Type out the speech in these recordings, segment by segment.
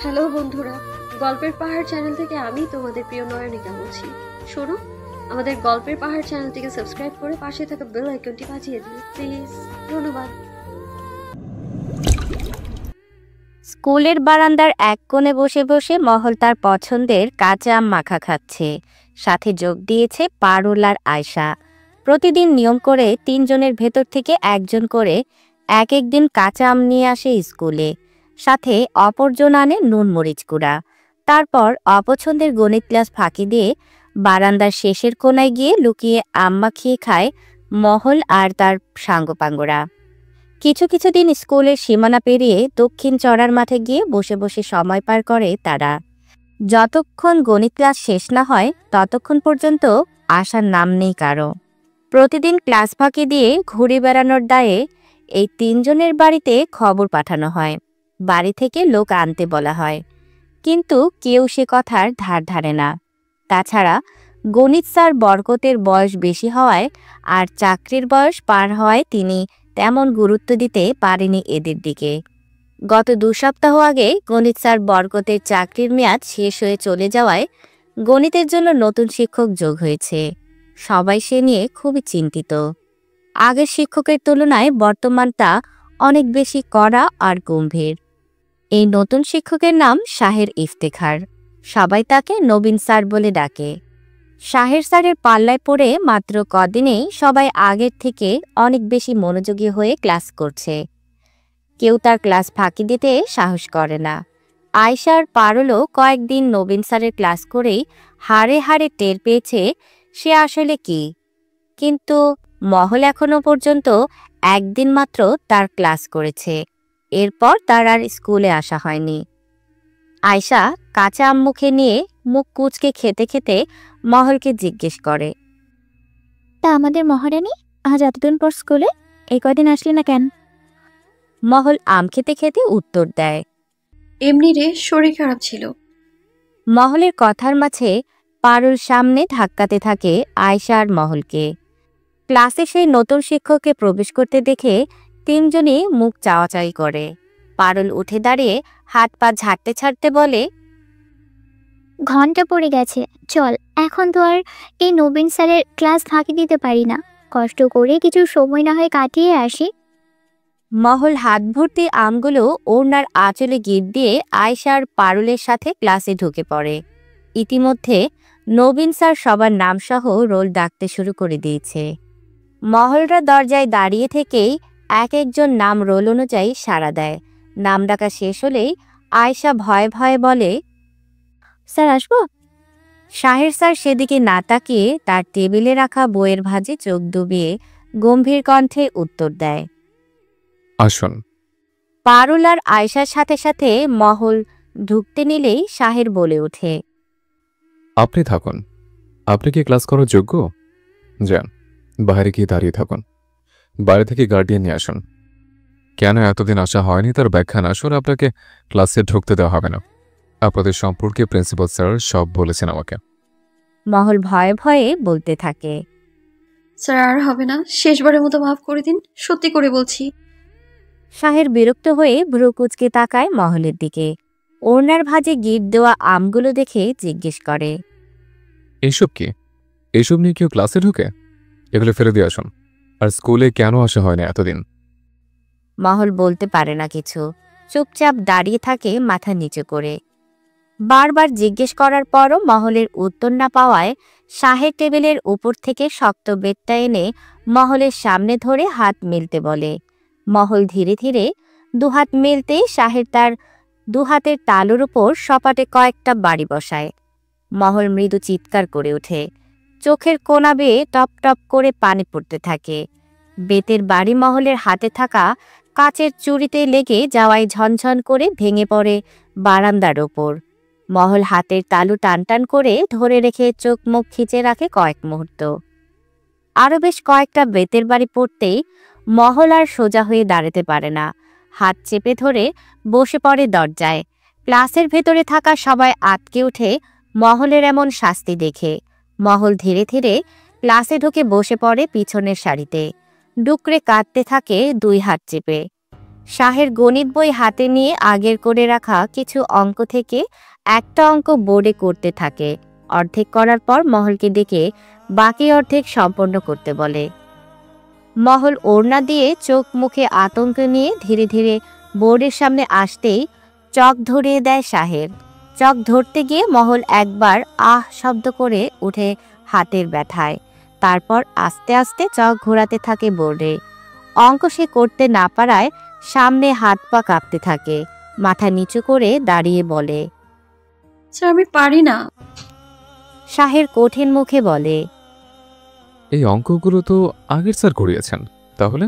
Hello বন্ধুরা, গল্পের পাহাড় চ্যানেল থেকে আমি তোমাদের প্রিয় নয়নিকা বলছি। শোনো, আমাদের গল্পের পাহাড় চ্যানেলটিকে সাবস্ক্রাইব করে পাশে থাকা বেল আইকনটি বাজিয়ে দিও প্লিজ। ধন্যবাদ। স্কুলের বারান্দার এক কোণে বসে বসে মহল তার পছন্দের কাঁচা আম মাখা খাচ্ছে। সাথে যোগ দিয়েছে পারুল আর আয়শা। প্রতিদিন নিয়ম করে ৩ জনের ভেতর থেকে একজন করে এক দিন কাঁচা আম নিয়ে আসে স্কুলে, সাথে অপরজন আনে নুন মরিচ গুঁড়া। তারপর অপছন্দের গণিত ক্লাস ফাঁকি দিয়ে বারান্দার শেষের কোণায় গিয়ে লুকিয়ে আম মাখিয়ে খায় মহল আর তার সাঙ্গপাঙ্গরা। কিছু কিছু দিন স্কুলের সীমানা পেরিয়ে দক্ষিণ চড়ার মাঠে গিয়ে বসে বসে সময় পার করে তারা। যতক্ষণ গণিত ক্লাস শেষ না হয় ততক্ষণ পর্যন্ত আসার নাম নেই কারো। প্রতিদিন ক্লাস ফাঁকি দিয়ে ঘুরে বেড়ানোর দায়ে এই ৩ জনের বাড়িতে খবর পাঠানো হয়, বাড়ি থেকে লোক আনতে বলা হয়, কিন্তু কেউ সে কথার ধার ধারে না। তাছাড়া গণিত স্যার বরকতের বয়স বেশি হওয়ায় আর চাকরির বয়স পার হওয়ায় তিনি তেমন গুরুত্ব দিতে পারেনি এদের দিকে। গত ২ সপ্তাহ আগে গণিত স্যার বরকতের চাকরির মেয়াদ শেষ হয়ে চলে যাওয়ায় গণিতের জন্য নতুন শিক্ষক যোগ হয়েছে। সবাই সে নিয়ে খুবই চিন্তিত। আগের শিক্ষকের তুলনায় বর্তমানটা অনেক বেশি কড়া আর গম্ভীর। এই নতুন শিক্ষকের নাম শাহের ইফতেখার। সবাই তাকে নবীন স্যার বলে ডাকে। শাহের স্যারের পাল্লায় পড়ে মাত্র কদিনেই সবাই আগের থেকে অনেক বেশি মনোযোগী হয়ে ক্লাস করছে। কেউ তার ক্লাস ফাঁকি দিতে সাহস করে না। আয়শা আর পারুলও কয়েকদিন নবীন স্যারের ক্লাস করেই হাড়ে হাড়ে টের পেয়েছে সে আসলে কি। কিন্তু মহল এখনো পর্যন্ত একদিন মাত্র তার ক্লাস করেছে, এরপর তার আর স্কুলে আসা হয়নি। আয়শা কাঁচা আম মুখে নিয়ে মুখ কুঁচকে খেতে খেতে মহলকে জিজ্ঞেস করে, তা আমাদের মহারানী আজ এতদিন পর স্কুলে, এই কদিন আসলি না কেন? মহল আম খেতে খেতে উত্তর দেয়, এমনি রে, শরীর খারাপ ছিল। মহলের কথার মাঝে পারুল সামনে ধাক্কাতে থাকে আয়শা আর মহলকে। ক্লাসে সেই নতুন শিক্ষককে প্রবেশ করতে দেখে ৩ জনই মুখ চাওয়াচাই করে। পারুল উঠে দাঁড়িয়ে হাত পা ঝাড়তে ছাড়তে বলে, ঘন্টা পড়ে গেছে, চল এখন তো আর এই নবীন স্যারের ক্লাস ফাঁকি দিতে পারি না, কষ্ট করে কিছু সময় না হয় কাটিয়ে আসি। মহল হাত ভর্তি আমগুলো ওড়নার আঁচলে গিট দিয়ে আয়শা আর পারুলের সাথে ক্লাসে ঢুকে পড়ে। ইতিমধ্যে নবীন স্যার সবার নামসহ রোল ডাকতে শুরু করে দিয়েছে। মহলরা দরজায় দাঁড়িয়ে থেকেই এক একজন নাম রোল অনুযায়ী সাড়া দেয়। নাম ডাকা শেষ হলেই আয়শা ভয়ে ভয়ে বলে, স্যার আসবো? শাহের স্যার সেদিকে না তাকিয়ে তার টেবিলে রাখা বইয়ের ভাঁজে চোখ ডুবিয়ে গম্ভীর কণ্ঠে উত্তর দেয়, আসুন। পারুল আর আয়শার সাথে সাথে মহল ঢুকতে নিলেই শাহের বলে ওঠে, আপনি থাকুন, আপনি কি ক্লাস করার যোগ্য? যান, বাইরে গিয়ে দাঁড়িয়ে থাকুন। বাইরে থেকে গার্ডিয়ান নিয়ে আসুন। কেন এতদিন আসা হয়নি তার ব্যাখ্যা না শুনে আপনাকে ক্লাসে ঢুকতে দেওয়া হবে না। আপনাদের সম্পর্কে প্রিন্সিপাল স্যার সব বলেছেন আমাকে। মহল ভয়ে ভয়ে বলতে থাকে, স্যার আর হবে না, শেষবারের মতো মাফ করে দিন, সত্যি করে বলছি। শাহের বিরক্ত হয়ে ভ্রু কুঁচকে তাকায় মহলের দিকে। ওড়নার ভাঁজে গিট দেওয়া আমগুলো দেখে জিজ্ঞেস করে, এইসব কি? এইসব নিয়ে কেউ ক্লাসে ঢুকে? এগুলো ফেলে দিয়ে আসুন। আর স্কুলে কেন আসা হয় না এতদিন? মহল বলতে পারে না কিছু, চুপচাপ দাঁড়িয়ে থাকে মাথা নিচু করে। বারবার জিজ্ঞেস করার পরও মহলের উত্তর না পাওয়ায় শাহের টেবিলের উপর থেকে শক্ত বেতটা এনে মহলের সামনে ধরে হাত মেলতে বলে। মহল ধীরে ধীরে দুহাত মেলতে শাহের তার দুহাতের তালুর উপর সপাটে কয়েকটা বাড়ি বসায়। মহল মৃদু চিৎকার করে ওঠে। চোখের কোনা বেয়ে টপ টপ করে পানি পড়তে থাকে। বেতের বাড়ি মহলের হাতে থাকা কাচের চুড়িতে লেগে যাওয়ায় ঝনঝন করে ভেঙে পড়ে বারান্দার ওপর। মহল হাতের তালু টান টান করে ধরে রেখে চোখ মুখ খিচে রাখে কয়েক মুহূর্ত। আরও বেশ কয়েকটা বেতের বাড়ি পড়তেই মহল আর সোজা হয়ে দাঁড়াতে পারে না, হাত চেপে ধরে বসে পড়ে দরজায়। ক্লাসের ভেতরে থাকা সবাই আটকে উঠে মহলের এমন শাস্তি দেখে। মহল ধীরে ধীরে ক্লাসে ঢুকে বসে পড়ে পিছনের সারিতে। ডুকরে কাঁদতে থাকে দুই হাত চেপে। শাহের গণিত বই হাতে নিয়ে আগের করে রাখা কিছু অঙ্ক থেকে একটা অঙ্ক বোর্ডে করতে থাকে। অর্ধেক করার পর মহলকে ডেকে বাকি অর্ধেক সম্পন্ন করতে বলে। মহল ওড়না দিয়ে চোখ মুখে আতঙ্ক নিয়ে ধীরে ধীরে বোর্ডের সামনে আসতেই চক ধরিয়ে দেয় শাহের। চক ধরতে গিয়ে মহল একবার আহ শব্দ করে উঠে হাতের ব্যথায়। তারপর আস্তে আস্তে চক ঘোরাতে থাকে বোর্ডে। অঙ্ক সে করতে না পারায় সামনে হাত পা কাঁপতে থাকে। মাথা নিচু করে দাঁড়িয়ে বলে, স্যার আমি পারি না। শাহের কঠিন মুখে বলে, এই অঙ্কগুলো তো আগের স্যার করিয়েছেন। তাহলে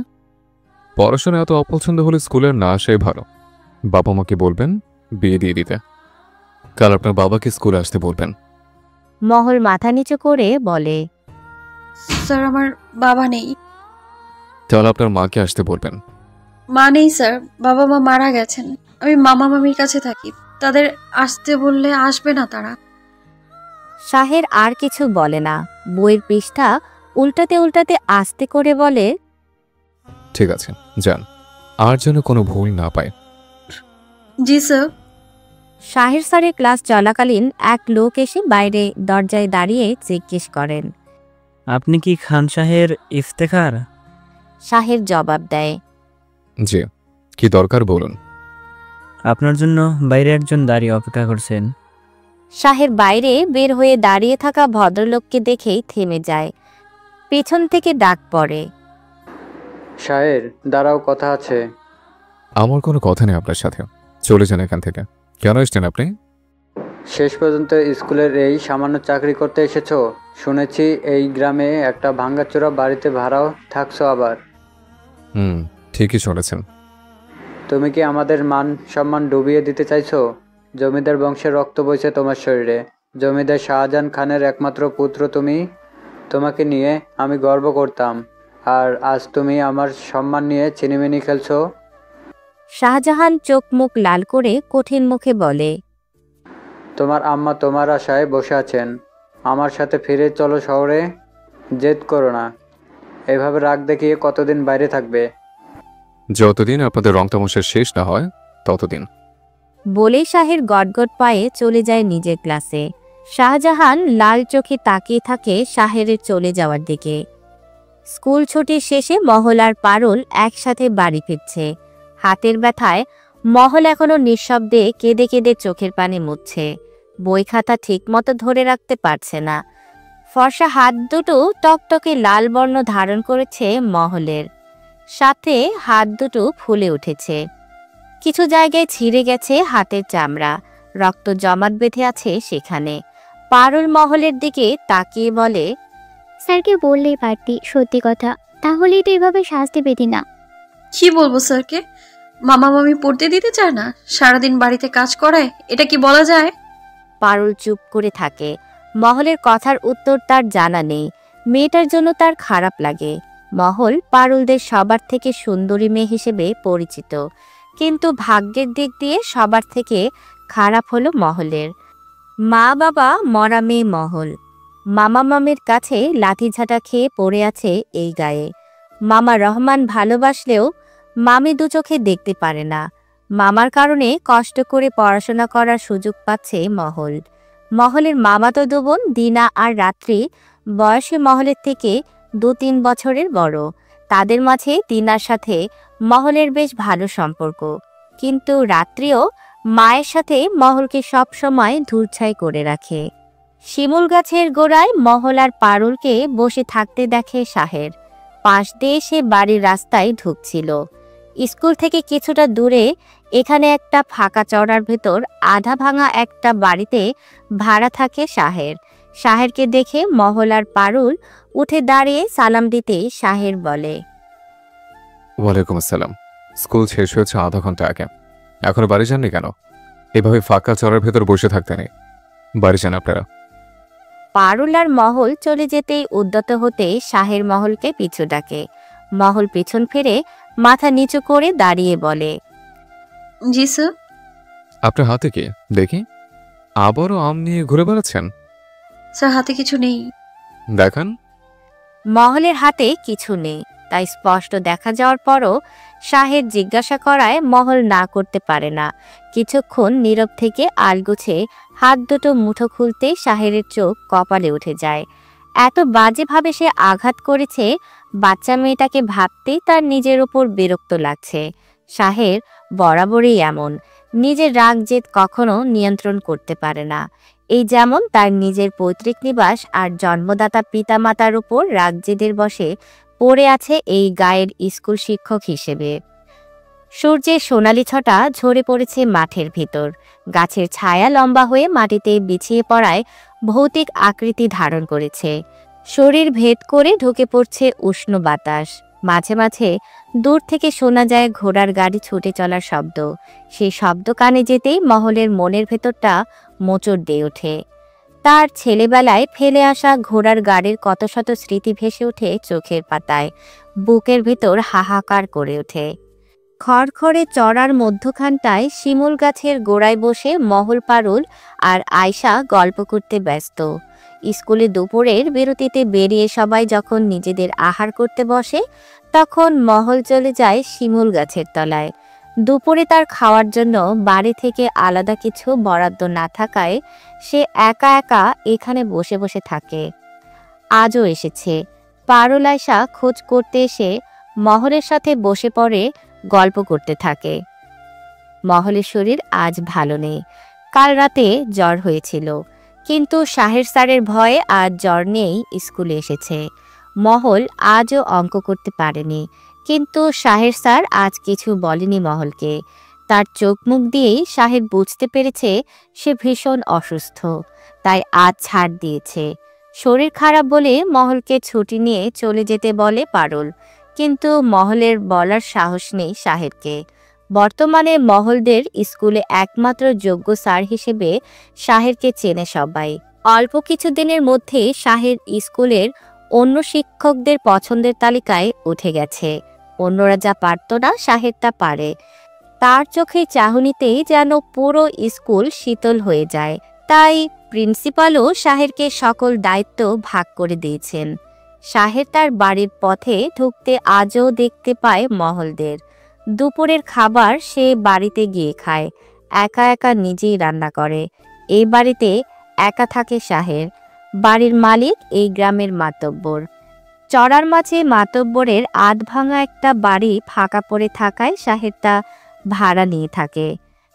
পড়াশোনা এত অপছন্দ হলে স্কুলের না আসাই ভালো। বাবা মাকে বলবেন বিয়ে দিয়ে দিতে। কাল আপনার বাবাকে স্কুলে আসতে বলবেন। মহল মাথা নিচু করে বলে, স্যার আমার বাবা নেই। তাহলে আপনার মাকে আসতে বলবেন। মা নেই স্যার, বাবা মা মারা গেছেন। আমি মামা মামির কাছে থাকি, তাদের আসতে বললে আসবে না তারা। শাহের আর কিছু বলে না। বইয়ের পৃষ্ঠা উল্টাতে উল্টাতে আস্তে করে বলে, ঠিক আছে, যান, আর যেন কোনো ভুল না পায়। জি স্যার। শাহের স্যারের ক্লাস চলাকালীন এক লোক এসে বাইরে দরজায় দাঁড়িয়ে জিজ্ঞেস করেন, আপনি কি খান শাহের ইফতেখার? শাহের জবাব দেয়, জি, কি দরকার বলুন। আপনার জন্য বাইরে একজন দাঁড়িয়ে অপেক্ষা করছেন। শাহের বাইরে বের হয়ে দাঁড়িয়ে থাকা ভদ্রলোককে দেখেই থেমে যায়। পেছন থেকে ডাক পড়ে, শাহের, দাঁড়াও, কথা আছে। আমার কোনো কথা নেই আপনার সাথে, চলে যান এখান থেকে। কেন এসছেন আপনি? শেষ পর্যন্ত স্কুলের এই সামান্য চাকরি করতে এসেছো? শুনেছি এই গ্রামে একটা ভাঙ্গাচোরা বাড়িতে ভাড়াও থাকছো আবার। ঠিকই শুনেছেন। তুমি কি আমাদের মান সম্মান ডুবিয়ে দিতে চাইছো? জমিদার বংশের রক্ত বইছে তোমার শরীরে। জমিদার শাহজাহান খানের একমাত্র পুত্র তুমি। তোমাকে নিয়ে আমি গর্ব করতাম, আর আজ তুমি আমার সম্মান নিয়ে চিনিমিনি খেলছো। শাহজাহান চোখ মুখ লাল করে কঠিন মুখে বলে, তোমার আম্মা তোমার আশায় বসে আছেন। আমার সাথে ফিরে চলো শহরে। জেদ করো না। এভাবে রাগ দেখিয়ে কতদিন বাইরে থাকবে? যতদিন আপনাদের রং তামাশা শেষ না হয় ততদিন। বলে শাহের গটগট পায়ে চলে যায় নিজের ক্লাসে। শাহজাহান লাল চোখে তাকিয়ে থাকে শাহের চলে যাওয়ার দিকে। স্কুল ছুটির শেষে মহল আর পারুল একসাথে বাড়ি ফিরছে। হাতের ব্যথায় মহল এখনো নিঃশব্দে কেঁদে কেঁদে চোখের পানি মুছছে। বই খাতা ঠিকমতো ধরে রাখতে পারছে না। ফর্সা হাত দুটো টকটকে লাল বর্ণ ধারণ করেছে মহলের, সাথে হাত দুটো ফুলে উঠেছে। কিছু জায়গায় ছিঁড়ে গেছে হাতের চামড়া, রক্ত জমাট বেঁধে আছে সেখানে। পারুল মহলের দিকে তাকিয়ে বলে, স্যারকে বললেই পারতি সত্যি কথা, তাহলেই তো এভাবে শাস্তি পেতি না। কি বলবো স্যারকে? মামা মামি পড়তে দিতে চায় না, সারাদিন বাড়িতে কাজ করায়, এটা কি বলা যায়? পারুল চুপ করে থাকে। মহলের কথার উত্তর তার জানা নেই। মেয়েটার জন্য তার খারাপ লাগে। মহল পারুলদের সবার থেকে সুন্দরী মেয়ে হিসেবে পরিচিত, কিন্তু ভাগ্যের দিক দিয়ে সবার থেকে খারাপ হলো মহলের। মা বাবা মরা মেয়ে মহল। মামা মামির কাছে লাঠিঝাঁটা খেয়ে পড়ে আছে এই গায়ে। মামা রহমান ভালোবাসলেও মামি দু চোখে দেখতে পারে না। মামার কারণে কষ্ট করে পড়াশোনা করার সুযোগ পাচ্ছে মহল। মহলের মামাতো দু বোন দিনা আর রাত্রি বয়সে মহলের থেকে 2-3 বছরের বড়। তাদের মাঝে দিনার সাথে মহলের বেশ ভালো সম্পর্ক, কিন্তু রাত্রিও মায়ের সাথে মহলকে সব সময় ধূরছাই করে রাখে। শিমুল গাছের গোড়ায় মহল আর পারুলকে বসে থাকতে দেখে শাহের। পাশ দিয়ে সে বাড়ির রাস্তায় ঢুকছিল। স্কুল থেকে কিছুটা দূরে এখানে একটা ফাঁকা চড়ার ভেতর আধা ভাঙা একটা বাড়িতে ভাড়া থাকে শাহের। শাহেরকে দেখে মহল আর পারুল উঠে দাঁড়িয়ে সালাম দিতে শাহের বলে, ওয়ালাইকুম আসসালাম। স্কুল শেষ হয়েছে আধা ঘন্টা আগে, এখনো বাড়ি যাননি কেন? এভাবে ফাঁকা চড়ার ভেতর বসে থাকতে নেই, বাড়ি যান আপনারা। পারুল আর মহল চলে যেতেই উদ্যত হতে শাহের মহলকে পিছু ডাকে। মহল পিছন ফিরে মাথা নিচু করে দাঁড়িয়ে বলে, জি স্যার। আপনার হাতে কি দেখি? আবারও আম নিয়ে ঘুরে বেড়াচ্ছেন? স্যার হাতে কিছু নেই। দেখান। মহলের হাতে কিছু নেই। তাই স্পষ্ট দেখা যাওয়ার পরও শাহের জিজ্ঞাসা করায় মহল না করতে পারে না। কিছুক্ষণ নীরব থেকে আলগোছে হাত দুটো মুঠো খুলতে শাহেরের চোখ কপালে উঠে যায়। এত বাজেভাবে সে আঘাত করেছে, বাচ্চা মেয়েটাকে ভাবতেই তার নিজের ওপর বিরক্ত লাগছে। শাহের বরাবরই এমন, নিজের রাগ জেদ কখনো নিয়ন্ত্রণ করতে পারে না। এই যেমন তার নিজের পৈতৃক নিবাস আর জন্মদাতা পিতামাতার উপর রাগ জেদের বশে পড়ে আছে এই গায়ের স্কুল শিক্ষক হিসেবে। সূর্যের সোনালি ছটা ঝরে পড়েছে মাঠের ভিতর। গাছের ছায়া লম্বা হয়ে মাটিতে বিছিয়ে পড়ায় ভৌতিক আকৃতি ধারণ করেছে। শরীর ভেদ করে ঢুকে পড়ছে উষ্ণ বাতাস। মাঝে মাঝে দূর থেকে শোনা যায় ঘোড়ার গাড়ি ছুটে চলার শব্দ। সেই শব্দ কানে যেতেই মহলের মনের ভেতরটা মোচড় দিয়ে ওঠে। তার ছেলেবেলায় ফেলে আসা ঘোড়ার গাড়ির কত শত স্মৃতি ভেসে ওঠে চোখের পাতায়, বুকের ভেতর হাহাকার করে ওঠে। খড়খড়ে চড়ার মধ্যখানটায় শিমুল গাছের গোড়ায় বসে মহল পারুল আর আয়শা গল্প করতে ব্যস্ত। স্কুলে দুপুরের বিরতিতে বেরিয়ে সবাই যখন নিজেদের আহার করতে বসে, তখন মহল চলে যায় শিমুল গাছের তলায়। দুপুরে তার খাওয়ার জন্য বাড়ি থেকে আলাদা কিছু বরাদ্দ না থাকায় সে একা একা এখানে বসে বসে থাকে। আজও এসেছে। পারুল আয়শা খোঁজ করতে এসে মহলের সাথে বসে পড়ে, গল্প করতে থাকে। মহলের শরীর আজ ভালো নেই। কাল রাতে জ্বর হয়েছিল, কিন্তু শাহের স্যারের ভয়ে আজ জ্বর নিয়েই স্কুলে এসেছে। মহল আজও অঙ্ক করতে পারেনি, কিন্তু শাহের স্যার আজ কিছু বলেনি মহলকে। তার চোখ মুখ দিয়েই শাহের বুঝতে পেরেছে সে ভীষণ অসুস্থ, তাই আজ ছাড় দিয়েছে। শরীর খারাপ বলে মহলকে ছুটি নিয়ে চলে যেতে বলে পারুল, কিন্তু মহলের বলার সাহস নেই শাহেরকে। বর্তমানে মহলদের স্কুলে একমাত্র যোগ্য স্যার হিসেবে শাহেরকে চেনে সবাই। অল্প কিছুদিনের মধ্যে শাহের স্কুলের অন্য শিক্ষকদের পছন্দের তালিকায় উঠে গেছে। অন্যরা যা পারত না শাহের তা পারে। তার চোখের চাহনিতেই যেন পুরো স্কুল শীতল হয়ে যায়। তাই প্রিন্সিপালও শাহেরকে সকল দায়িত্ব ভাগ করে দিয়েছেন। শাহের তার বাড়ির পথে ঢুকতে আজও দেখতে পায় মহলদের। দুপুরের খাবার সে বাড়িতে গিয়ে খায়, একা একা নিজেই রান্না করে। এই বাড়িতে একা থাকে শাহের। বাড়ির মালিক এই গ্রামের মাতব্বর। চড়ার মাঝে মাতব্বরের আধ ভাঙা একটা বাড়ি ফাঁকা পড়ে থাকায় শাহের তা ভাড়া নিয়ে থাকে।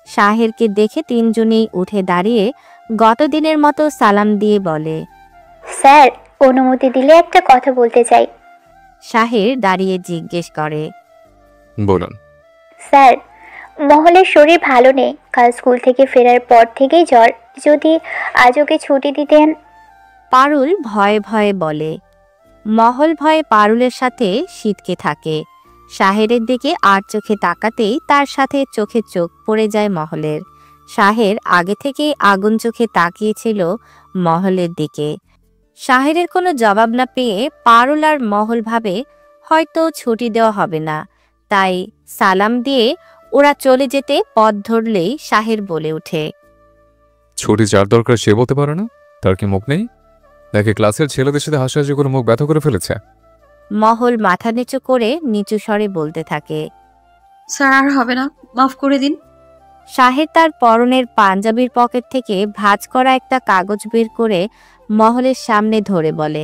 শাহেরকে দেখে তিনজনেই উঠে দাঁড়িয়ে গতদিনের মতো সালাম দিয়ে বলে, স্যার, অনুমতি দিলে একটা কথা বলতে চাই। শাহের দাঁড়িয়ে জিজ্ঞেস করে, বলুন। স্যার, মহলের শরীর ভালো নেই। কাল স্কুল থেকে ফেরার পর থেকেই জ্বর। যদি আজ ওকে ছুটি দিতেন। পারুল ভয়ে ভয়ে বলে। মহল ভয়ে পারুলের সাথে শীতকে থাকে। শাহেরের দিকে আর চোখে তাকাতেই তার সাথে চোখে চোখ পড়ে যায় মহলের। শাহের আগে থেকেই আগুন চোখে তাকিয়েছিল মহলের দিকে। শাহেরের কোনো জবাব না পেয়ে পারুল আর মহল ভাবে হয়তো ছুটি দেওয়া হবে না, তাই সালাম দিয়ে ওরা চলে যেতে পথ ধরলেই শাহের বলে ওঠে, ছুটি যার দরকার সে বলতে পারে না? তার কি মুখ নেই নাকি ক্লাসের ছেলেদের সাথে হাসাহাসি করে মুখ ব্যথা করে ফেলেছে? মহল মাথা নিচু করে নিচু স্বরে বলতে থাকে, স্যার আর হবে না, মাফ করে দিন। শাহের তার পরনের পাঞ্জাবির পকেট থেকে ভাঁজ করা একটা কাগজ বের করে মহলের সামনে ধরে বলে,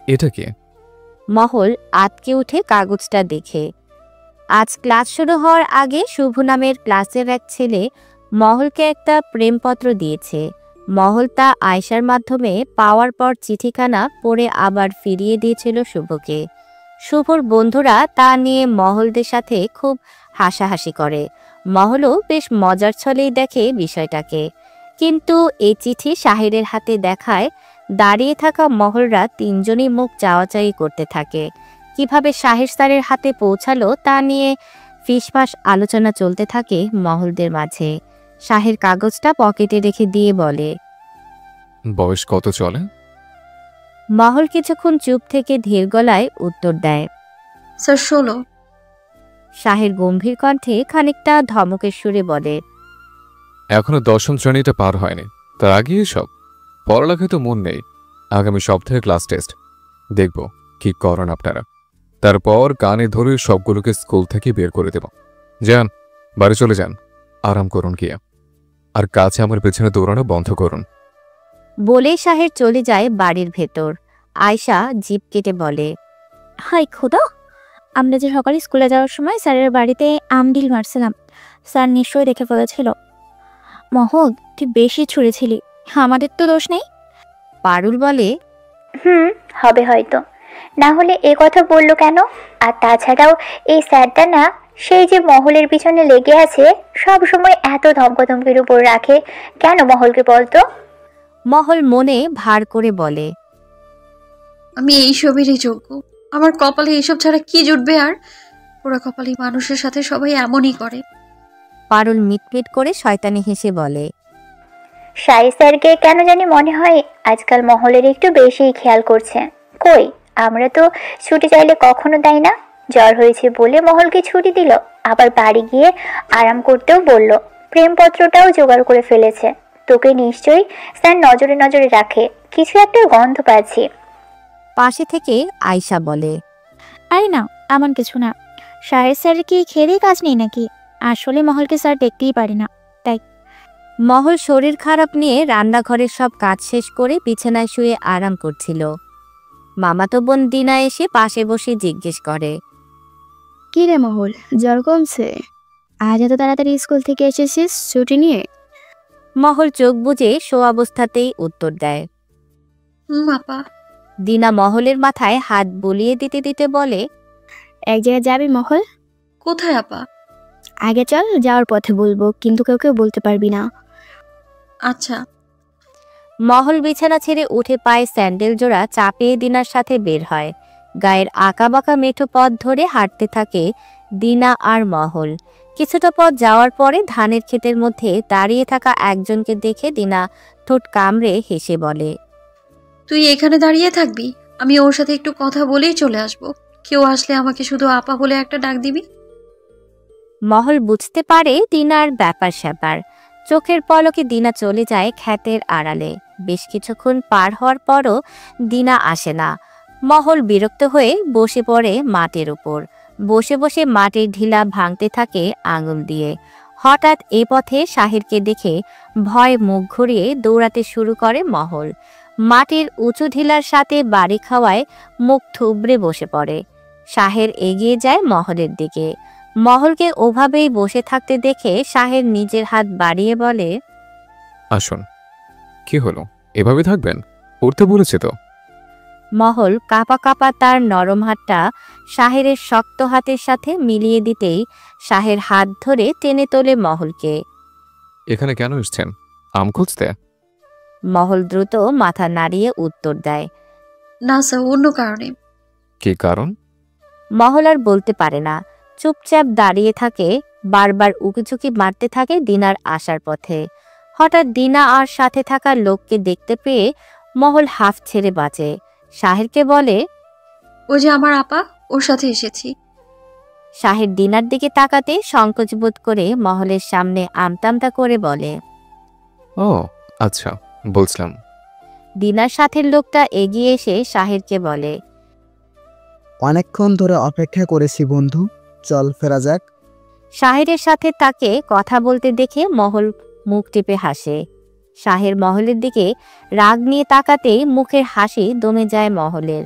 এটা কি? মহল আটকে উঠে কাগজটা দেখে। আজ ক্লাস শুরু হওয়ার আগে শুভ নামের ক্লাসের এক ছেলে মহলকে একটা প্রেমপত্র দিয়েছে। মহল তা আয়শার মাধ্যমে পাওয়ার পর চিঠিখানা পড়ে আবার ফিরিয়ে দিয়েছিল শুভকে। শুভর বন্ধুরা তা নিয়ে মহলদের সাথে খুব হাসাহাসি করে। মহলও বেশ মজার ছলেই দেখে বিষয়টাকে। কিন্তু এই চিঠি শাহেরের হাতে দেখায় দাঁড়িয়ে থাকা মহলরা তিনজনই মুখ চাওয়াচাই করতে থাকে। কিভাবে শাহের স্যারের হাতে পৌঁছালো তা নিয়ে ফিসফাস আলোচনা চলতে থাকে মহলদের মাঝে। শাহের কাগজটা পকেটে রেখে দিয়ে বলে, বয়স কত চলে? মহল কিছুক্ষণ চুপ থেকে ধীর গলায় উত্তর দেয়, স্যার 16। শাহের গম্ভীর কণ্ঠে খানিকটা ধমকের সুরে বলে, এখনো 10ম শ্রেণীটা পার হয়নি, তার আগে সব পড়ালেখায় তো মন নেই। আগামী সপ্তাহে ক্লাস টেস্ট, দেখব কি করেন আপনারা। তারপর কানে ধরে সবগুলোকে স্কুল থেকে বের করে দেব। যান, বাড়ি চলে যান, আরাম করুন গিয়ে। আর কাছে আমার পেছনে দৌড়ানো বন্ধ করুন। বলে শাহের চলে যায় বাড়ির ভেতর। আয়শা জিভ কেটে বলে, হাই খোদা, আমরা যে সকালে স্কুলে যাওয়ার সময় স্যারের বাড়িতে আমডিল মারছিলাম, স্যার নিশ্চয়ই দেখে ফেলেছিল। মহল, তুই বেশি ছুঁড়েছিলি, আমাদের তো দোষ নেই। পারুল বলে, হবে হয়তো, না হলে এ কথা বললো কেন? আর তাছাড়াও এই স্যারটা না, সেই যে মহলের পিছনে লেগে আছে, সব সময় এত ধমকাধমকির উপর রাখে কেন মহলকে বলতো? মহল মনে ভার করে বলে, আমি এইসবেরই যোগ্য। আমার কপালে এইসব ছাড়া কি জুটবে? আর পোড়া কপালি মানুষের সাথে সবাই এমনই করে। পারুল মিটমিট করে শয়তানি হেসে বলে, সাই স্যারকে কেন জানি মনে হয় আজকাল মহলের একটু বেশিই খেয়াল করছে। কই, আমরা তো ছুটি চাইলে কখনো দেয় না। জ্বর হয়েছে বলে মহলকে ছুটি দিল, আবার বাড়ি গিয়ে আরাম করতেও বলল। প্রেমপত্রটাও জোগাড় করে ফেলেছে। তোকে নিশ্চয়ই স্যার নজরে নজরে রাখে, কিছু একটা গন্ধ পাচ্ছি। পাশে থেকে আয়শা বলে, আরে না, এমন কিছু না। সাহেব স্যার কি খেয়ে কাজ নেই নাকি? আসলে মহলকে স্যার দেখতেই পারি না। মহল শরীর খারাপ নিয়ে রান্নাঘরের সব কাজ শেষ করে বিছানায় শুয়ে আরাম করছিল। মামাতো বোন দিনা এসে পাশে বসে জিজ্ঞেস করে, কি রে মহল, জ্বর কমছে? আজ এত তাড়াতাড়ি স্কুল থেকে এসেছিস ছুটি নিয়ে? মহল চোখ বুজে শো অবস্থাতেই উত্তর দেয়। আপা। দিনা মহলের মাথায় হাত বুলিয়ে দিতে দিতে বলে, এক জায়গায় যাবি মহল? কোথায় আপা? আগে চল, যাওয়ার পথে বলবো, কিন্তু কেউ বলতে পারবি না। আচ্ছা। মহল বিছানা ছেড়ে উঠে পায়ে স্যান্ডেল জোড়া চাপিয়ে দিনার সাথে বের হয়। গায়ের আঁকাবাঁকা মেঠো পথ ধরে হাঁটতে থাকে দিনা আর মহল। কিছুটা পথ যাওয়ার পরে ধানের ক্ষেতের মধ্যে দাঁড়িয়ে থাকা একজনকে দেখে দিনা ঠোঁট কামড়ে হেসে বলে, তুই এখানে দাঁড়িয়ে থাকবি? আমি ওর সাথে একটু কথা বলেই চলে আসব। কেউ আসলে আমাকে শুধু আপা বলে একটা ডাক দিবি। মহল বুঝতে পারে দিনার ব্যাপার স্যাপার। চোখের পলকে দিনা চলে যায় ক্ষেতের আড়ালে। বেশ কিছুক্ষণ পার হওয়ার পরও দিনা আসে না। মহল বিরক্ত হয়ে বসে পড়ে মাটির উপর। বসে বসে মাটির ঢিলা ভাঙতে থাকে আঙুল দিয়ে। হঠাৎ এ পথে শাহিরকে দেখে ভয় মুখ ঘুরিয়ে দৌড়াতে শুরু করে মহল। মাটির উঁচু ঢিলার সাথে বাড়ি খাওয়ায় মুখ থুবড়ে বসে পড়ে। শাহের এগিয়ে যায় মহলের দিকে। মহলকে ওভাবেই বসে থাকতে দেখে শাহের নিজের হাত বাড়িয়ে বলে, আসুন। কি হলো, এভাবে থাকবেন? উঠতে বলেছে তো। মহল কাঁপা কাঁপা তার নরম হাতটা শাহেরের শক্ত হাতের সাথে মিলিয়ে দিতেই শাহের হাত ধরে টেনে তোলে মহলকে। এখানে কেন এসছেন? আম খুঁজতে? মহল দ্রুত মাথা নাড়িয়ে উত্তর দেয়, না স্যার, অন্য কারণে। কি কারণ? মহল আর বলতে পারে না, চুপচাপ দাঁড়িয়ে থাকে। বারবার উকিঝুঁকি মারতে থাকে দিনার আসার পথে। হঠাৎ দিনা আর সাথে থাকা লোককে দেখতে পেয়ে মহল হাফ ছেড়ে বাঁচে। শাহেরকে বলে, ওই যে আমার আপা, ওর সাথে এসেছি। শাহের দিনার দিকে তাকাতে সংকোচ বোধ করে মহলের সামনে আমতামতা করে বলে, ও আচ্ছা, বলছিলাম। দিনার সাথের লোকটা এগিয়ে এসে শাহেরকে বলে, অনেকক্ষণ ধরে অপেক্ষা করেছি বন্ধু, চল ফেরা যাক। শাহেরের সাথে তাকে কথা বলতে দেখে মহল মুখ টিপে হাসে। শাহের মহলের দিকে রাগ নিয়ে তাকাতেই মুখের হাসি দমে যায় মহলের।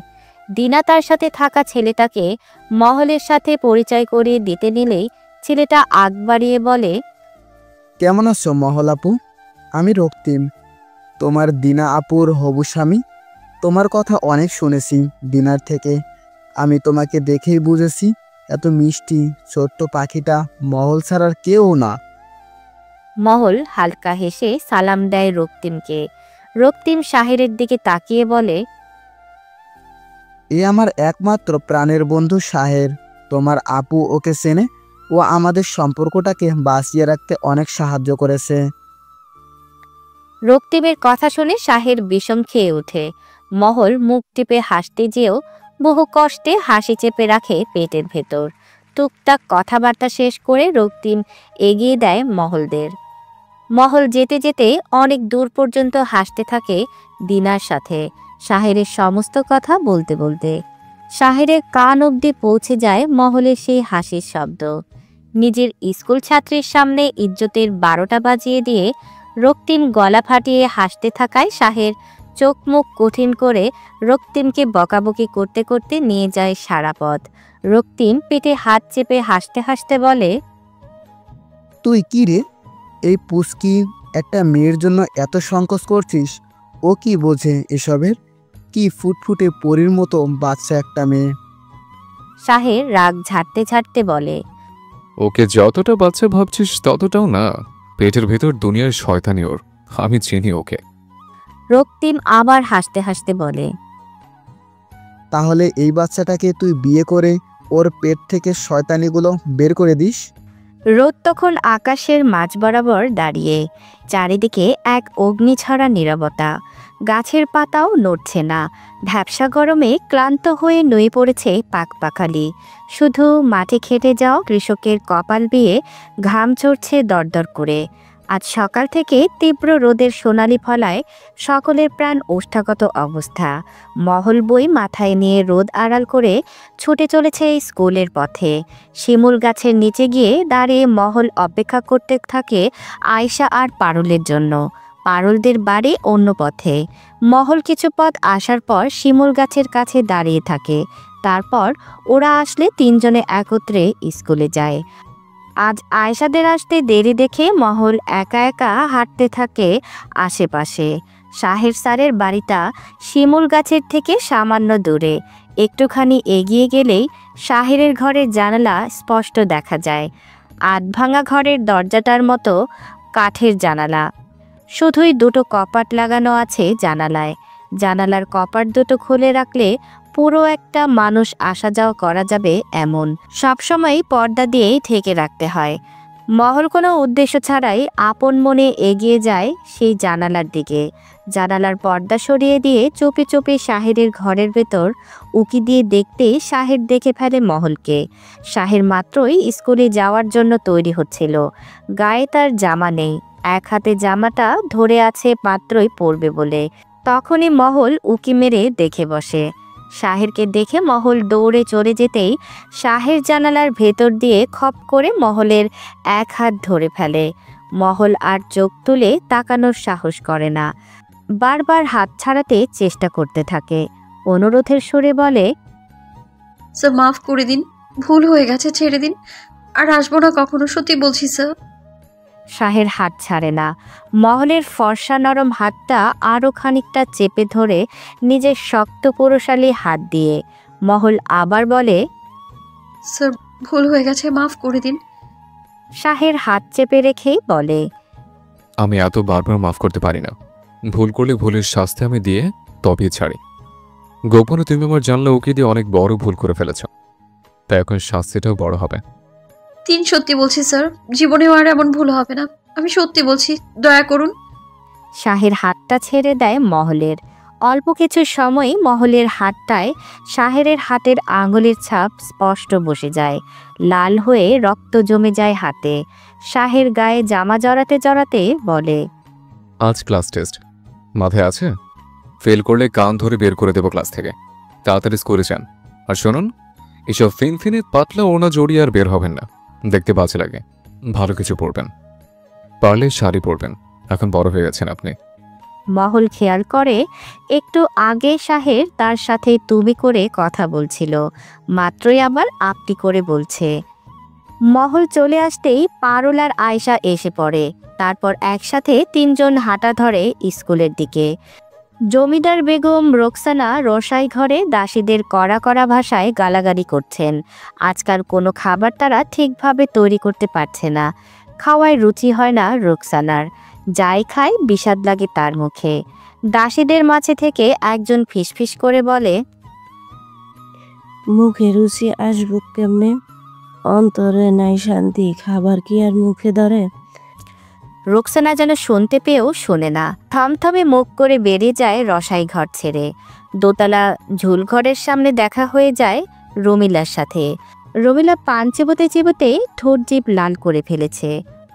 দিনা তার সাথে থাকা ছেলেটাকে মহলের সাথে পরিচয় করিয়ে দিতে নিলেই ছেলেটা আগ বাড়িয়ে বলে, কেমন আছো মহল আপু? আমি রক্তিম, তোমার দিনা আপুর হবু স্বামী। তোমার কথা অনেক শুনেছি দিনার থেকে। আমি তোমাকে দেখেই বুঝেছি এত মিষ্টি ছোট্ট পাখিটা মহল ছাড়ার কেউ না। মহল হালকা হেসে সালাম দেয় রক্তিমকে। রক্তিম শাহেরের দিকে তাকিয়ে বলে, এ আমার একমাত্র প্রাণের বন্ধু শাহের। তোমার আপু ওকে চেনে, ও আমাদের সম্পর্কটাকে বাঁচিয়ে রাখতে অনেক সাহায্য করেছে। রক্তিমের কথা শুনে শাহের বিষম খেয়ে ওঠে। মহল মুখ টিপে হাসতে যেও বহু কষ্টে হাসি চেপে রাখে পেটের ভেতর। টুকটাক কথাবার্তা শেষ করে রক্তিম এগিয়ে দেয় মহলদের। মহল যেতে যেতে অনেক দূর পর্যন্ত হাসতে থাকে দিনার সাথে, শাহেরের সমস্ত কথা বলতে বলতে। শাহেরের কান অবধি পৌঁছে যায় মহলের সেই হাসির শব্দ। নিজের স্কুল ছাত্রীর সামনে ইজ্জতের 12টা বাজিয়ে দিয়ে রক্তিম গলা ফাটিয়ে হাসতে থাকায় শাহের চোখ মুখ কঠিন করে রক্তিমকে বকাবকি করতে করতে নিয়ে যায় সারা পথ। রক্তিম পেটে হাত চেপে হাসতে হাসতে বলে, তুই কি রে, এই পুস্কি একটা মেয়ের জন্য এত সংকোচ করছিস? ও কি বোঝে এসবের? কি ফুটফুটে পরীর মতো বাচ্চা একটা মেয়ে। শাহের রাগ ঝাড়তে ঝাড়তে বলে, ওকে যতটা বাচ্চা ভাবছিস ততটাও না। পেটের ভেতর দুনিয়ার শয়তানি ওর, আমি চিনি ওকে। রক্তিম আবার হাসতে হাসতে বলে, তাহলে এই বাচ্চাটাকে তুই বিয়ে করে ওর পেট থেকে শয়তানিগুলো বের করে দিস। রোদ তখন আকাশের মাঝ বরাবর দাঁড়িয়ে, চারিদিকে এক অগ্নিছড়া নীরবতা। গাছের পাতাও নড়ছে না। ঢ্যাপসা গরমে ক্লান্ত হয়ে নুয়ে পড়েছে পাকপাখালি। শুধু মাঠে খেটে যাওয়া কৃষকের কপাল বেয়ে ঘাম ঝরছে দরদর করে। আজ সকাল থেকে তীব্র রোদের সোনালি ফলায় সকলের প্রাণ ওষ্ঠাগত অবস্থা। মহল বই মাথায় নিয়ে রোদ আড়াল করে ছুটে চলেছে স্কুলের পথে। শিমুল গাছের নিচে গিয়ে দাঁড়িয়ে মহল অপেক্ষা করতে থাকে আয়শা আর পারুলের জন্য। পারুলদের বাড়ি অন্য পথে। মহল কিছু পথ আসার পর শিমুল গাছের কাছে দাঁড়িয়ে থাকে। তারপর ওরা আসলে তিনজনে একত্রে স্কুলে যায়। আজ আয়শাদের আসতে দেরি দেখে মহল একা একা হাঁটতে থাকে আশেপাশে। শাহের স্যারের বাড়িটা শিমুল গাছের থেকে সামান্য দূরে। একটুখানি এগিয়ে গেলেই শাহেরের ঘরের জানালা স্পষ্ট দেখা যায়। আধভাঙা ঘরের দরজাটার মতো কাঠের জানালা, শুধুই দুটো কপাট লাগানো আছে জানালায়। জানালার কপাট দুটো খুলে রাখলে পুরো একটা মানুষ আসা যাওয়া করা যাবে এমন। সবসময় পর্দা দিয়েই ঢেকে রাখতে হয়। মহল কোনো উদ্দেশ্য ছাড়াই আপন মনে এগিয়ে যায় সেই জানালার দিকে। জানালার পর্দা সরিয়ে দিয়ে চুপি চুপি শাহেরের ঘরের ভেতর উকি দিয়ে দেখতেই শাহের দেখে ফেলে মহলকে। শাহের মাত্রই স্কুলে যাওয়ার জন্য তৈরি হচ্ছিল। গায়ে তার জামা নেই, এক হাতে জামাটা ধরে আছে মাত্রই পরবে বলে। তখনই মহল উকি মেরে দেখে বসে। শাহেরকে দেখে মহল দৌড়ে চলে যেতেই শাহের জানালার ভেতর দিয়ে খপ করে মহলের এক হাত ধরে ফেলে। মহল আর চোখ তুলে তাকানোর সাহস করে না। বারবার হাত ছাড়াতে চেষ্টা করতে থাকে। অনুরোধের সুরে বলে, স্যার মাফ করে দিন, ভুল হয়ে গেছে, ছেড়ে দিন, আর আসবো না কখনো, সত্যি বলছি স্যার। শাহের হাত ছাড়ে না। মহলের ফর্সা নরম হাতটা আরও খানিকটা চেপে ধরে নিজের শক্ত পুরুষালী হাত দিয়ে মহল আবার বলে, স্যার ভুল হয়ে গেছে, মাফ করে দিন। শাহের হাত চেপে রেখেই বলে, আমি এত বারবার মাফ করতে পারি না। ভুল করলে ভুলের শাস্তি আমি দিয়ে তবেই ছাড়ি। গোপনে তুমি আমার জানলে ওকে দিয়ে অনেক বড় ভুল করে ফেলেছ, তাই এখন শাস্তিটাও বড় হবে। সত্যি বলছি স্যার, জীবনেও আর এমন ভুল হবে না, আমি সত্যি বলছি, দয়া করুন। শাহের হাতটা ছেড়ে দেয় মহলের। অল্প কিছু সময় মহলের হাতটায় শাহেরের হাতের আঙুলের ছাপ স্পষ্ট বসে যায়। লাল হয়ে রক্ত জমে যায় হাতে। শাহের গায়ে জামা জড়াতে জড়াতে বলে, আজ ক্লাস টেস্ট মাথায় আছে? ফেল করলে কান ধরে বের করে দেবো ক্লাস থেকে। তাড়াতাড়ি স্কুলে যান। আর শুনুন, এসব ফিনফিনে পাতলা ওড়না জড়িয়ে আর বের হবেন না, দেখতে বাজে লাগে। ভালো কিছু পরবেন, পারলে শাড়ি পরবেন, এখন বড় হয়ে গেছেন আপনি। মহল খেয়াল করে একটু আগে শাহের তার সাথে তুমি করে কথা বলছিল, মাত্রই আবার আপনি করে বলছে। মহল চলে আসতেই পারুল আর আয়শা এসে পড়ে। তারপর একসাথে তিনজন হাঁটা ধরে স্কুলের দিকে। জমিদার বেগম রোকসানা রসাই ঘরে দাসীদের কড়া কড়া ভাষায় গালাগালি করছেন। আজকাল কোনো খাবার তারা ঠিকভাবে তৈরি করতে পারছে না। খাওয়ায় রুচি হয় না রোকসানার। যাই খায় বিষাদ লাগে তার মুখে। দাসীদের মাঝে থেকে একজন ফিসফিস করে বলে, মুখে রুচি আসবো কেমনে? অন্তরে নাই শান্তি, খাবার কি আর মুখে ধরে? রোকসানা যেন শুনতে পেয়েও শোনে না। থমথমে মুখ করে বেরিয়ে যায় রসাই ঘর ছেড়ে। দোতলা ঝুলঘরের সামনে দেখা হয়ে যায় রমিলার সাথে। রমিলা পান চিবোতে চিবোতে ঠোঁট জিভ লাল করে ফেলেছে।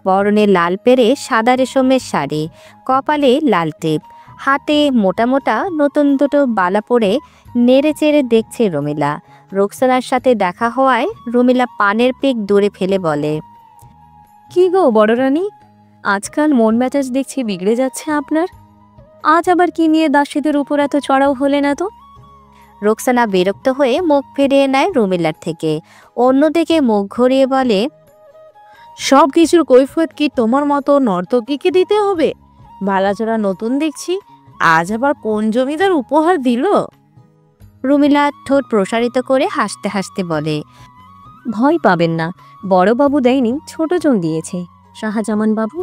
পরনে লাল পেরে সাদা রেশমের শাড়ি, কপালে লাল টিপ, হাতে মোটা মোটা নতুন দুটো বালা পরে নেড়ে চেড়ে দেখছে রমিলা। রোকসানার সাথে দেখা হওয়ায় রমিলা পানের পেক দূরে ফেলে বলে, কি গো বড় রানী, আজকাল মন মেজাজ দেখছি বিগড়ে যাচ্ছে আপনার। আজ আবার কি নিয়ে দাসীদের উপর এত চড়াও হলেন এত? রোকসানা বিরক্ত হয়ে মুখ ফিরিয়ে নেয় রমিলার থেকে। অন্যদিকে মুখ ঘুরিয়ে বলে, সব কিছুর কৈফিয়ত কি তোমার মতো নর্তকীকে দিতে হবে? বালাচোরা নতুন দেখছি, আজ আবার কোন জমিদার উপহার দিল? রমিলা ঠোঁট প্রসারিত করে হাসতে হাসতে বলে, ভয় পাবেন না, বড়বাবু দেয়নি, ছোটজন দিয়েছে, শাহজামান বাবু।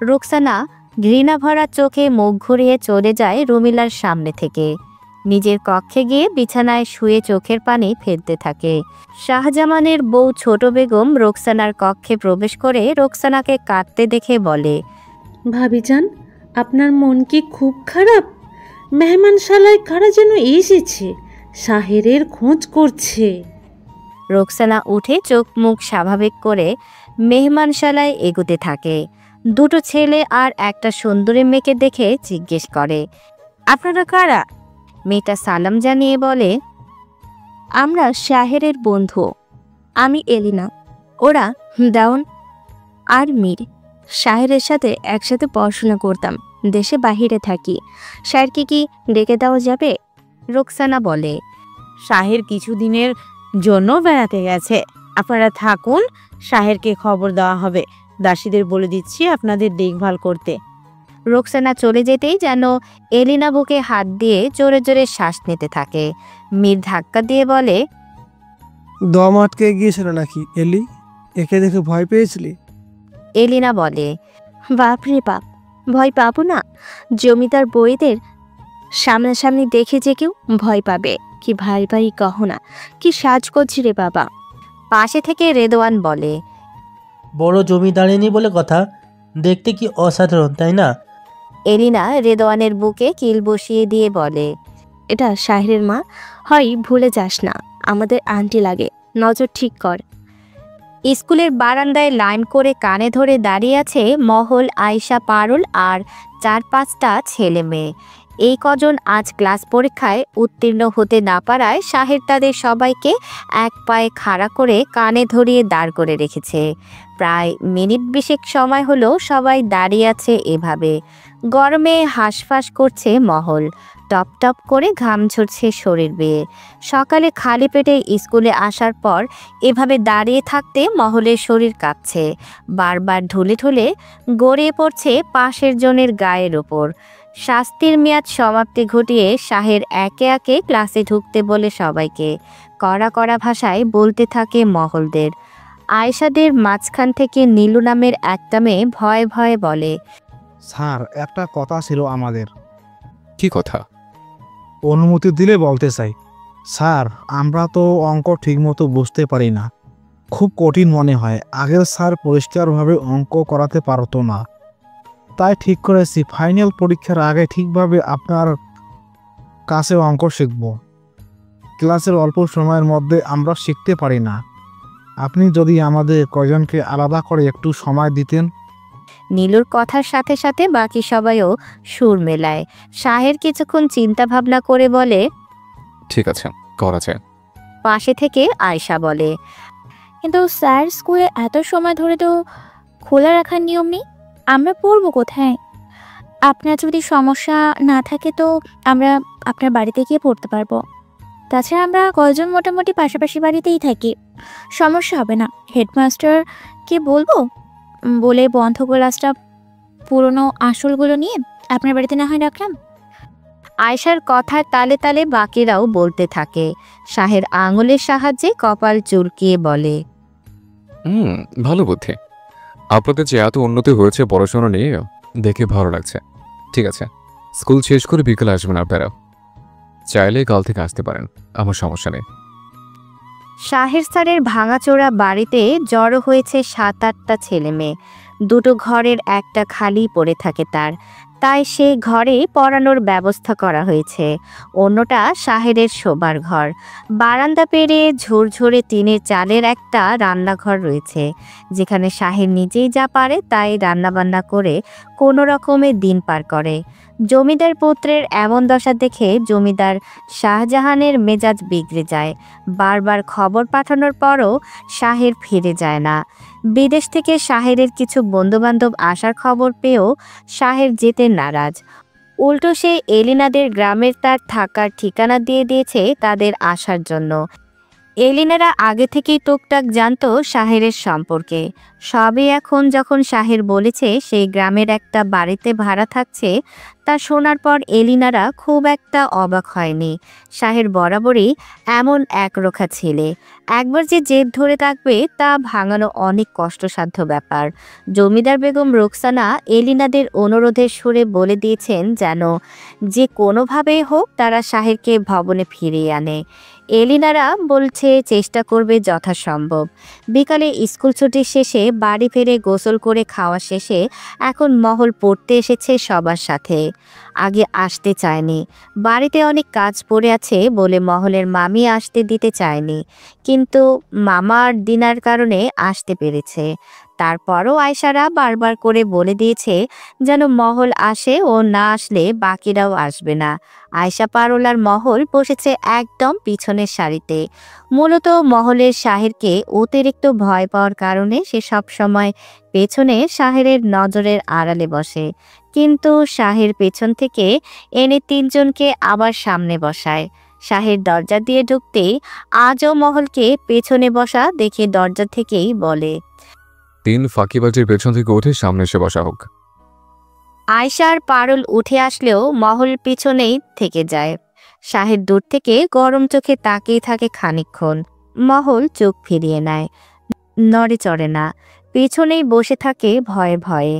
রোকসানা ঘৃণা ভরা চোখে মুখ ঘুরিয়ে চলে যায় রমিলার সামনে থেকে। নিজের কক্ষে গিয়ে বিছানায় শুয়ে চোখের পানি ফেলতে থাকে। শাহজামানের বউ ছোট বেগম রোকসানার কক্ষে প্রবেশ করে রোকসানাকে কাঁদতে দেখে বলে, ভাবিজান, আপনার মন কি খুব খারাপ? মেহমানশালায় কারা যেন এসেছে, শাহেরের খোঁজ করছে। রোকসানা উঠে চোখ মুখ স্বাভাবিক করে মেহমানশালায় এগোতে থাকে। দুটো ছেলে আর একটা সুন্দরী মেয়েকে দেখে জিজ্ঞেস করে, আপনারা কারা? মেয়েটা সালাম জানিয়ে বলে, আমরা শাহেরের বন্ধু। আমি এলিনা, ওরা দাউন আর মীর। শাহেরের সাথে একসাথে পড়াশোনা করতাম, দেশে বাহিরে থাকি। শাহেরকে কি ডেকে দেওয়া যাবে? রোকসানা বলে, শাহের কিছুদিনের জন্য বেড়াতে গেছে, আপনারা থাকুন, শাহেরকে খবর দেওয়া হবে। দাসীদের বলে দিচ্ছি আপনাদের দেখভাল করতে। রোকসানা চলে যেতেই যেন এলিনা বুকে হাত দিয়ে জোরে জোরে শ্বাস নিতে থাকে। মীর ধাক্কা দিয়ে বলে, দম আটকে গিয়েছিল নাকি এলি? একে দেখে ভয় পেয়েছিলি? এলিনা বলে, বাপরে বাপ, ভয় পাবো না? জমিদার বইদের সামনাসামনি দেখে যে কেউ ভয় পাবে? কি ভাই ভাই কহ না, কি সাজ করছি রে বাবা। পাশে থেকে রেদওয়ান বলে, বড় জমিদারিনী বলে কথা, দেখতে কি অসাধারণ তাই না? এলিনা রেদওয়ানের বুকে কিল বসিয়ে দিয়ে বলে, এটা শাহেরের মা হয়, ভুলে যাস না, আমাদের আন্টি লাগে, নজর ঠিক কর। স্কুলের বারান্দায় লাইন করে কানে ধরে দাঁড়িয়ে আছে মহল, আয়শা, পারুল আর 4-5টা ছেলে মেয়ে। এই কজন আজ ক্লাস পরীক্ষায় উত্তীর্ণ হতে না পারায় শাহের তাদের সবাইকে এক পায়ে খাড়া করে কানে ধরিয়ে দাঁড় করে রেখেছে। প্রায় মিনিট 20 সময় হলো সবাই দাঁড়িয়ে আছে এভাবে। গরমে হাঁসফাঁস করছে মহল, টপ টপ করে ঘাম ঝরছে শরীর বেয়ে। সকালে খালি পেটে স্কুলে আসার পর এভাবে দাঁড়িয়ে থাকতে মহলের শরীর কাঁপছে। বারবার ঢুলে ঢুলে গড়িয়ে পড়ছে পাশের জনের গায়ের ওপর। শাস্তির মেয়াদ সমাপ্তি ঘটিয়ে শাহের একে একে ক্লাসে ঢুকতে বলে সবাইকে। কড়া কড়া ভাষায় বলতে থাকে মহলদের। আয়েশাদের মাঝখান থেকে নীলু নামের একটা মেয়ে ভয়ে ভয়ে বলে, স্যার, একটা কথা ছিল আমাদের। কি কথা? অনুমতি দিলে বলতে চাই। স্যার, আমরা তো অঙ্ক ঠিকমতো বুঝতে পারি না, খুব কঠিন মনে হয়। আগের স্যার পরিষ্কারভাবে অঙ্ক করাতে পারতো না, তাই ঠিক করেছি ফাইনাল পরীক্ষার আগে ঠিকভাবে আপনার কাছে অঙ্ক শিখব। ক্লাসের অল্প সময়ের মধ্যে আমরা শিখতে পারি না, আপনি যদি আমাদের কয়জনকে আলাদা করে একটু সময় দিতেন। নীলুর কথার সাথে সাথে বাকি সবাইও সুর মেলায়। শাহের কিছুক্ষণ চিন্তা ভাবনা করে বলে, ঠিক আছে, করা যায়। পাশে থেকে আয়শা বলে, কিন্তু স্যার, স্কুলে এত সময় ধরে তো খোলা রাখার নিয়ম নেই, আমরা পড়বো কোথায়? আপনার যদি সমস্যা না থাকে তো আমরা আপনার বাড়িতে গিয়ে পড়তে পারবো। তাছাড়া আমরা কয়েকজন মোটামুটি পাশাপাশি বাড়িতেই থাকি, সমস্যা হবে না। হেডমাস্টারকে বলবো, বলে বন্ধ ক্লাসটা পুরনো আসলগুলো নিয়ে আপনার বাড়িতে না হয় রাখলাম। আয়শার কথার তালে তালে বাকিরাও বলতে থাকে। শাহের আঙুলের সাহায্যে কপাল চুলকিয়ে বলে, ভালো বুদ্ধি। আপনাদের যে এত উন্নতি হয়েছে পড়াশোনা নিয়ে, দেখে ভালো লাগছে। ঠিক আছে, স্কুল শেষ করে বিকেলে আসবেন আপনারা। চাইলে কাল থেকে আসতে পারেন, আমার সমস্যা নেই। শাহের স্যারের ভাঙাচোরা বাড়িতে জড়ো হয়েছে 7-8টা ছেলে মেয়ে। দুটো ঘরের একটা খালি পড়ে থাকে তার। তাই সে ঘরে পড়ানোর ব্যবস্থা করা হয়েছে। অন্যটা শাহেরের শোবার ঘর। বারান্দা পেরিয়ে ঝুরঝুরে টিনের চালের একটা রান্নাঘর রয়েছে, যেখানে শাহের নিজেই যা পারে তাই রান্নাবান্না করে কোনো রকমে দিন পার করে। জমিদার পুত্রের এমন দশা দেখে জমিদার শাহজাহানের মেজাজ বিগড়ে যায়। বারবার খবর পাঠানোর পরও শাহের ফিরে যায় না। বিদেশ থেকে শাহেরের কিছু বন্ধুবান্ধব আসার খবর পেয়েও শাহের যেতে নারাজ। উল্টো সে এলিনাদের গ্রামের তার থাকার ঠিকানা দিয়ে দিয়েছে তাদের আসার জন্য। এলিনারা আগে থেকেই টুকটাক জানতো শাহেরের সম্পর্কে। সবই এখন যখন শাহের বলেছে সেই গ্রামের একটা বাড়িতে ভাড়া থাকছে, তা শোনার পর এলিনারা খুব একটা অবাক হয়নি। শাহের বরাবরই এমন একরোখা ছেলে, একবার যে জেদ ধরে থাকবে তা ভাঙানো অনেক কষ্টসাধ্য ব্যাপার। জমিদার বেগম রোকসানা এলিনাদের অনুরোধের সুরে বলে দিয়েছেন যেন যে কোনোভাবেই হোক তারা শাহেরকে ভবনে ফিরিয়ে আনে। এলিনারা বলছে চেষ্টা করবে যথাসম্ভব। বিকালে স্কুল ছুটির শেষে বাড়ি ফিরে গোসল করে খাওয়া শেষে এখন মহল পড়তে এসেছে সবার সাথে। আগে আসতে চায়নি, বাড়িতে অনেক কাজ পড়ে আছে বলে মহলের মামি আসতে দিতে চায়নি, কিন্তু মামার দিনার কারণে আসতে পেরেছে। তারপরও আয়সারা বারবার করে বলে দিয়েছে যেন মহল আসে, ও না আসলে বাকিরাও আসবে না। আয়সা পারোলার মহল বসেছে একদম পিছনের সারিতে। মূলত মহলের শাহেরকে অতিরিক্ত ভয় পাওয়ার কারণে সে সবসময় পেছনে শাহেরের নজরের আড়ালে বসে, কিন্তু শাহের পেছন থেকে এনে তিনজনকে আবার সামনে বসায়। শাহের দরজা দিয়ে ঢুকতেই আজও মহলকে পেছনে বসা দেখে দরজা থেকেই বলে, 3 ফাঁকিবাজির পেছন থেকে উঠে সামনে এসে বসা হোক। আয়সার পারুল উঠে আসলেও মহল পিছনেই থেকে যায়। শাহের দূর থেকে গরম চোখে তাকিয়ে থাকে খানিকক্ষণ। মহল চোখ ফিরিয়ে নেয়, নড়ে চড়ে না, পিছনেই বসে থাকে ভয়ে ভয়ে।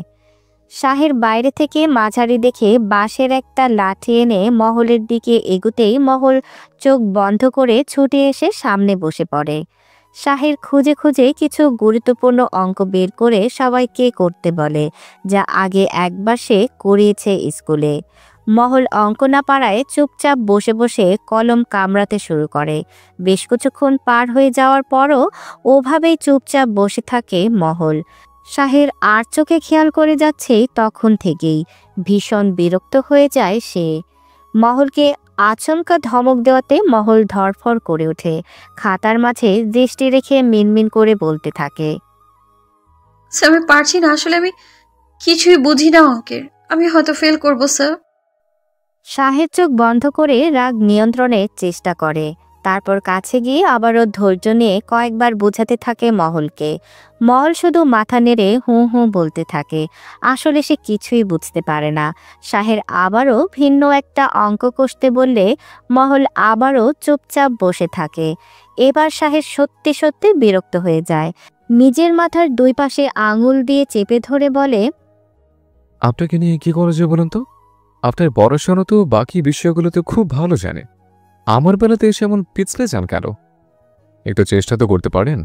শাহের বাইরে থেকে মাঝারি দেখে বাঁশের একটা লাঠি এনে মহলের দিকে এগুতেই মহল চোখ বন্ধ করে ছুটে এসে সামনে বসে পড়ে। শাহের খুঁজে খুঁজে কিছু গুরুত্বপূর্ণ অঙ্ক বের করে সবাইকে করতে বলে, যা আগে একবার সে করিয়েছে স্কুলে। মহল অঙ্ক না পারায় চুপচাপ বসে বসে কলম কামড়াতে শুরু করে। বেশ কিছুক্ষণ পার হয়ে যাওয়ার পরও ওভাবেই চুপচাপ বসে থাকে মহল। শাহের আর চোখে খেয়াল করে যাচ্ছে তখন থেকেই। ভীষণ বিরক্ত হয়ে যায় সে। মহলকে আচমকা ধমক দেওয়াতে মহল ধরফর করে ওঠে। খাতার মাঝে দৃষ্টি রেখে মিনমিন করে বলতে থাকে, স্যার আমি পারছি না, আসলে আমি কিছুই বুঝি না অঙ্কের, আমি হয়তো ফেল করবো স্যার। শাহের চোখ বন্ধ করে রাগ নিয়ন্ত্রণের চেষ্টা করে, তারপর কাছে গিয়ে আবারও ধৈর্য নিয়ে কয়েকবার বোঝাতে থাকে মহলকে। মহল শুধু মাথা নেড়ে হুঁ হুঁ বলতে থাকে। আসলে সে কিছুই বুঝতে পারে না। শাহের আবারও ভিন্ন একটা অঙ্ক কষতে বললে মহল আবারও চুপচাপ বসে থাকে। এবার শাহের সত্যি সত্যি বিরক্ত হয়ে যায়। নিজের মাথার 2 পাশে আঙুল দিয়ে চেপে ধরে বলে, আপনাকে নিয়ে কি করা যায় বলুন তো? আপনার পড়াশোনা তো বাকি বিষয়গুলোতে খুব ভালো জানে, আমার বেলাতে এসে এমন পিছলে যান কেন? একটু চেষ্টা তো করতে পারেন,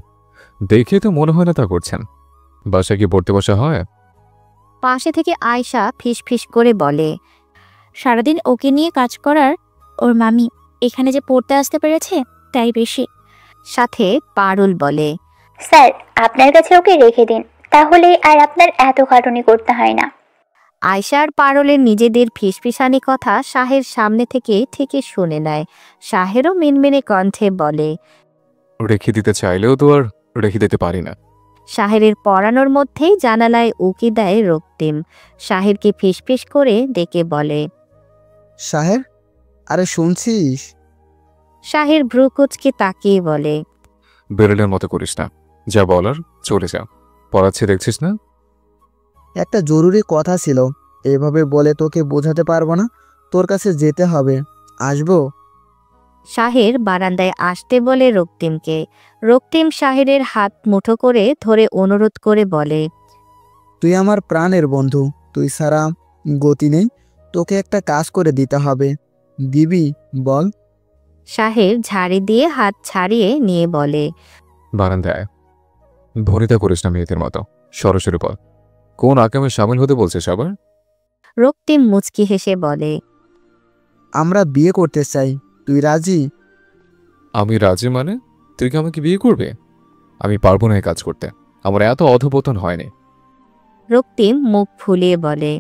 দেখে তো মনে হয় না তা করছেন। বাসায় কি পড়তে বসা হয়? পাশে থেকে আয়শা ফিসফিস করে বলে, সারাদিন ওকে নিয়ে কাজ করার ওর মামি এখানে যে পড়তে আসতে পেরেছে তাই বেশি। সাথে পারুল বলে, স্যার আপনার কাছে ওকে রেখে দিন, তাহলে আর আপনার এত খাটুনি করতে হয় না। আয়শা আর পারুলের নিজেদের ফিসফিসানি কথা শাহের সামনে থেকে ঠিকই শুনে নেয়। শাহেরও মিনমিনে কণ্ঠে বলে, রেখে দিতে চাইলেও তো আর রেখে দিতে পারি না। শাহেরের পড়ানোর মধ্যেই জানালায় উকি দেয় রক্তিম। শাহেরকে ফিসফিস করে ডেকে বলে, শাহের, আরে শুনছিস? শাহের ভ্রুকুচকে তাকিয়ে বলে, বেরেলের মতো করিস না, যা বলার চলে যা, পড়াচ্ছে দেখছিস না? একটা জরুরি কথা ছিল, এভাবে বলে তোকে বোঝাতে পারবো না, তোর কাছে যেতে হবে, আসবো? শাহের বারান্দায় আসতে বলে রক্তিমকে। রক্তিম শাহেরের হাত মুঠো করে ধরে অনুরোধ করে বলে, তুই আমার প্রাণের বন্ধু, তুই ছাড়া গতি নেই, তোকে একটা কাজ করে দিতে হবে, দিবি বল? শাহের ঝাড়ি দিয়ে হাত ছাড়িয়ে নিয়ে বলে, বারান্দায় ভনিতা করিস না মেয়েদের মতো, সরাসরি বল, কোন আকামে সামিল হতে বলছে সবার? রক্তিম মুচকি হেসে বলে, আমরা বিয়ে করতে চাই, তুই রাজি? আমি রাজি মানে? তুই কি আমাকে বিয়ে করবে? আমি পারবো না এই কাজ করতে, আমার এত অধপতন হয়নি। রক্তিম মুখ ফুলিয়ে বলে,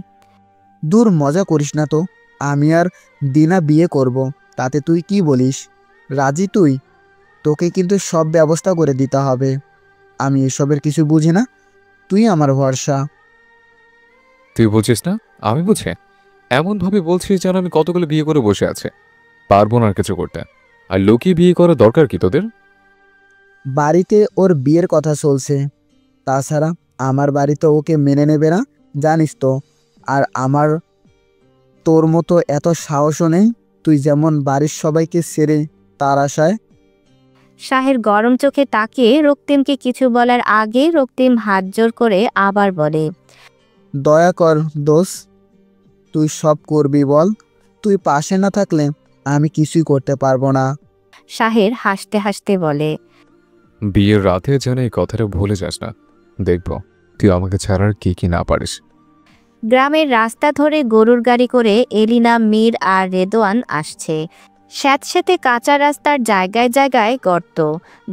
দূর, মজা করিস না তো। আমি আর দিনা বিয়ে করব, তাতে তুই কি বলিস? রাজি তুই? তোকে কিন্তু সব ব্যবস্থা করে দিতে হবে। আমি এসবের কিছু বুঝি না, তুই আমার ভরসা। তুই বুঝিস না, আমি বুঝে? এমনভাবে বলছিস যেন আমি কতগুলো বিয়ে করে বসে আছে। পারবো না আর কিছু করতে। আর লোকে বিয়ে করার দরকার কি তোদের? বাড়িতে ওর বিয়ের কথা চলছে, তাছাড়া আমার বাড়িতে ওকে মেনে নেবে না, জানিস তো। আর আমার তোর মতো এত সাহসও নেই, তুই যেমন বাড়ির সবাইকে ছেড়ে তার আশায়। শাহের গরম চোখে তাকিয়ে রক্তিমকে কিছু বলার আগে রক্তিম হাত জোর করে আবার বলে, দয়া কর দোষ, তুই সব করবি বল। তুই পাশে না থাকলে আমি কিছুই করতে পারবো না। শাহের হাসতে হাসতে বলে, বিয়ের রাতে যেন এই কথাটা ভুলে যাস না। দেখব তুই আমাকে ছাড়ার কি কি না পারিস। গ্রামের রাস্তা ধরে গরুর গাড়ি করে এলিনা, মীর আর রেদোয়ান আসছে। স্যাঁতস্যাঁতে কাঁচা রাস্তার জায়গায় জায়গায় গর্ত,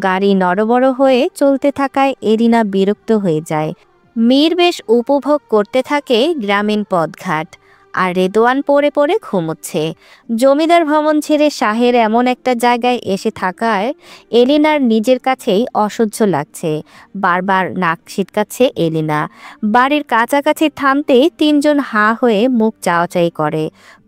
গাড়ি নড়বড় হয়ে চলতে থাকায় এলিনা বিরক্ত হয়ে যায়। মীর বেশ উপভোগ করতে থাকে গ্রামীণ পথঘাট, আর রেদোয়ান পড়ে পড়ে ঘুমোচ্ছে। জমিদার ভবন ছেড়ে শাহের এমন একটা জায়গায় এসে থাকায় এলিনার নিজের কাছেই অসহ্য লাগছে। বারবার নাক ছিটকাচ্ছে এলিনা। বাড়ির কাছাকাছি থামতে তিনজন হাঁ হয়ে মুখ চাওয়াচাই করে।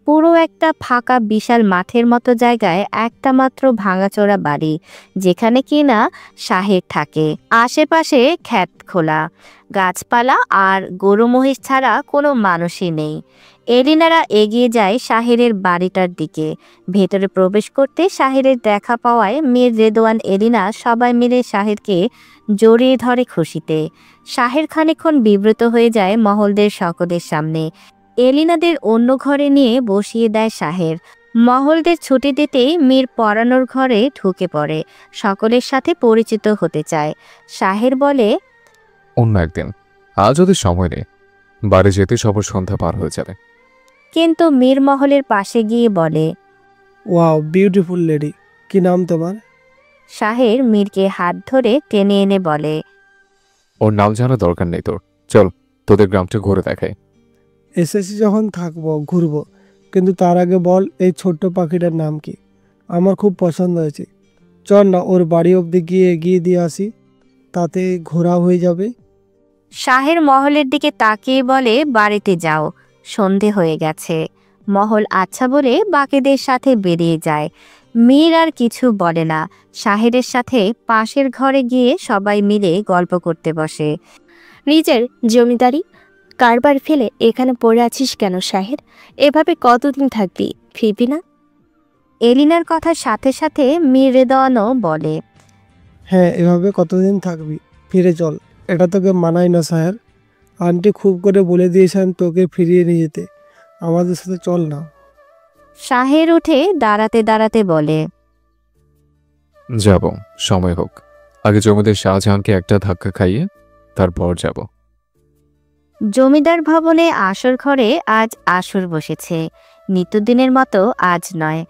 পুরো একটা ফাঁকা বিশাল মাঠের মতো জায়গায় একটা মাত্র ভাঙাচোরা বাড়ি, যেখানে কিনা শাহের থাকে। আশেপাশে ক্ষেত খোলা, গাছপালা আর গরু মহিষ ছাড়া কোনো মানুষই নেই। এলিনারা এগিয়ে যায় শাহেরের বাড়িটার দিকে। ভেতরে প্রবেশ করতে শাহেরের দেখা পাওয়ায় মীর, রেদোয়ান, এলিনা সবাই মিলে শাহেরকে জড়িয়ে ধরে খুশিতে। শাহের খানিকক্ষণ বিব্রত হয়ে যায় মহলদের সকলের সামনে। এলিনাদের অন্য ঘরে নিয়ে বসিয়ে দেয় শাহের। মহলদের ছুটি দিতেই মীর পড়ানোর ঘরে ঢুকে পড়ে, সকলের সাথে পরিচিত হতে চায়। শাহের বলে, অন্য একদিন, আজ ওদের সময় নেই, বাড়ি যেতে সবার সন্ধ্যা পার হয়ে যাবে। কিন্তু মীর মহলের পাশে গিয়ে বলে, ওয়াও, বিউটিফুল লেডি, কি নাম তোমার? শাহের মীরকে হাত ধরে টেনে এনে বলে, ওর নাম জানার দরকার নেই তোর, চল তোদের গ্রামটা ঘুরে দেখাই। এসেছি যখন থাকবো, ঘুরবো, কিন্তু তার আগে বল এই ছোট্ট পাখিটার নাম কি? আমার খুব পছন্দ হয়েছে। চল না ওর বাড়ি অবধি গিয়ে এগিয়ে দিয়ে আসি, তাতে ঘোরা হয়ে যাবে। শাহের মহলের দিকে তাকিয়ে বলে, বাড়িতে যাও, সন্ধে হয়ে গেছে। মহল আচ্ছা বলে বাকিদের সাথে বেরিয়ে যায়। মীর আর কিছু বলে না, শাহেরের সাথে পাশের ঘরে গিয়ে সবাই মিলে গল্প করতে বসে। নিজের জমিদারি কারবার ফেলে এখানে পড়ে আছিস কেন শাহের? এভাবে কতদিন থাকবি, ফিরবি না? এলিনার কথার সাথে সাথে মীর, রেদওয়ানও বলে, হ্যাঁ, এভাবে কতদিন থাকবি? ফিরে চল। এটা তোকে মানায় না স্যার, আন্টি খুব করে বলে দিয়েছেন তোকে ফিরিয়ে নিয়ে যেতে। আমাদের সাথে চল না। শাহের উঠে দাঁড়াতে দাঁড়াতে বলে, যাব, সময় হোক। আগে জমিদার শাহজাহানকে একটা ধাক্কা খাইয়ে তারপর যাব। জমিদার ভবনে আসর ঘরে আজ আসর বসেছে। নিত্যদিনের মতো আজ নয়,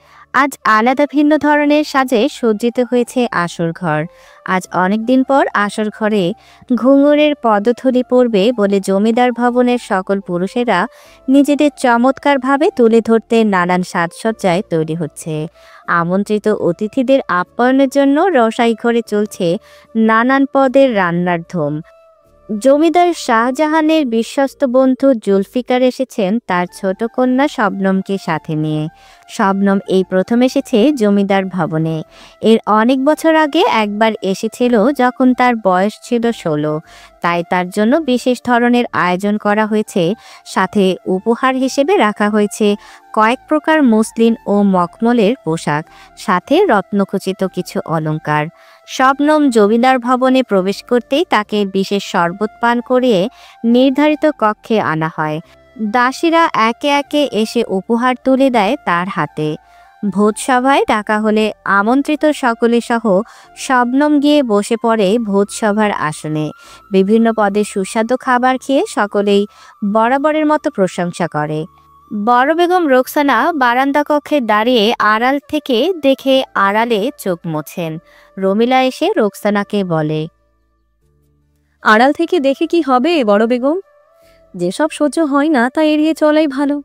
আজ আলাদা ভিন্ন ধরনের সাজে সজ্জিত হয়েছে আসর ঘর। আজ অনেকদিন পর আসর ঘরে ঘুঙুরের পদধূলি পড়বে বলে জমিদার ভবনের সকল পুরুষেরা নিজেদের চমৎকারভাবে তুলে ধরতে নানান সাজসজ্জায় তৈরি হচ্ছে। আমন্ত্রিত অতিথিদের আপ্যায়নের জন্য রসাই ঘরে চলছে নানান পদের রান্নার ধুম। জমিদার শাহজাহানের বিশ্বস্ত বন্ধু জুলফিকার এসেছেন তার ছোট কন্যা শবনমকে সাথে নিয়ে। শবনম এই প্রথম এসেছে জমিদার ভবনে। এর অনেক বছর আগে একবার এসেছিল যখন তার বয়স ছিল 16। তাই তার জন্য বিশেষ ধরনের আয়োজন করা হয়েছে। সাথে উপহার হিসেবে রাখা হয়েছে কয়েক প্রকার মসলিন ও মখমলের পোশাক, সাথে রত্নখচিত কিছু অলংকার। শবনম জমিদার ভবনে প্রবেশ করতেই তাকে বিশেষ শরবত পান করিয়ে নির্ধারিত কক্ষে আনা হয়। দাসীরা একে একে এসে উপহার তুলে দেয় তার হাতে। ভোজসভায় ডাকা হলে আমন্ত্রিত সকলে সহ শবনম গিয়ে বসে পড়ে ভোজসভার আসনে। বিভিন্ন পদে সুস্বাদু খাবার খেয়ে সকলেই বরাবরের মতো প্রশংসা করে। বড় বেগম রোকসানা বারান্দা কক্ষে দাঁড়িয়ে আড়াল থেকে দেখে আড়ালে চোখ মোছেন। রমিলা এসে রোকসানাকে বলে, আড়াল থেকে দেখে কি হবে বড় বেগম? যেসব সহ্য হয় না তা এড়িয়ে চলাই ভালো।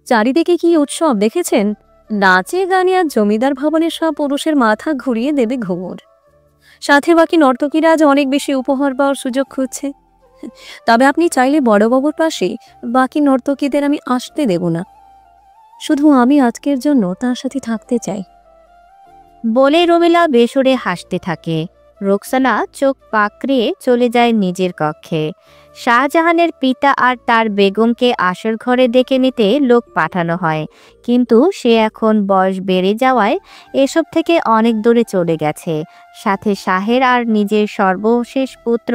চারিদিকে কি উৎসব দেখেছেন? নাচে গানে আর জমিদার ভবনের সব পুরুষের মাথা ঘুরিয়ে দেবে ঘুমুর। সাথে বাকি নর্তকীরা আজ অনেক বেশি উপহার পাওয়ার সুযোগ খুঁজছে। তবে আপনি চাইলে বড়বাবুর পাশে বাকি নর্তকীদের আমি আসতে দেব না। শুধু আমি আজকের জন্য তার সাথে থাকতে চাই। বলে রমিলা বেসুরে হাসতে থাকে। রোকসানা চোখ পাকড়িয়ে চলে যায় নিজের কক্ষে। শাহজাহানের পিতা আর তার বেগমকে আসর ঘরে ডেকে নিতে লোক পাঠানো হয়, কিন্তু সে এখন বয়স বেড়ে যাওয়ায় এসব থেকে অনেক দূরে চলে গেছে। সাথে শাহের আর নিজের সর্বশেষ পুত্র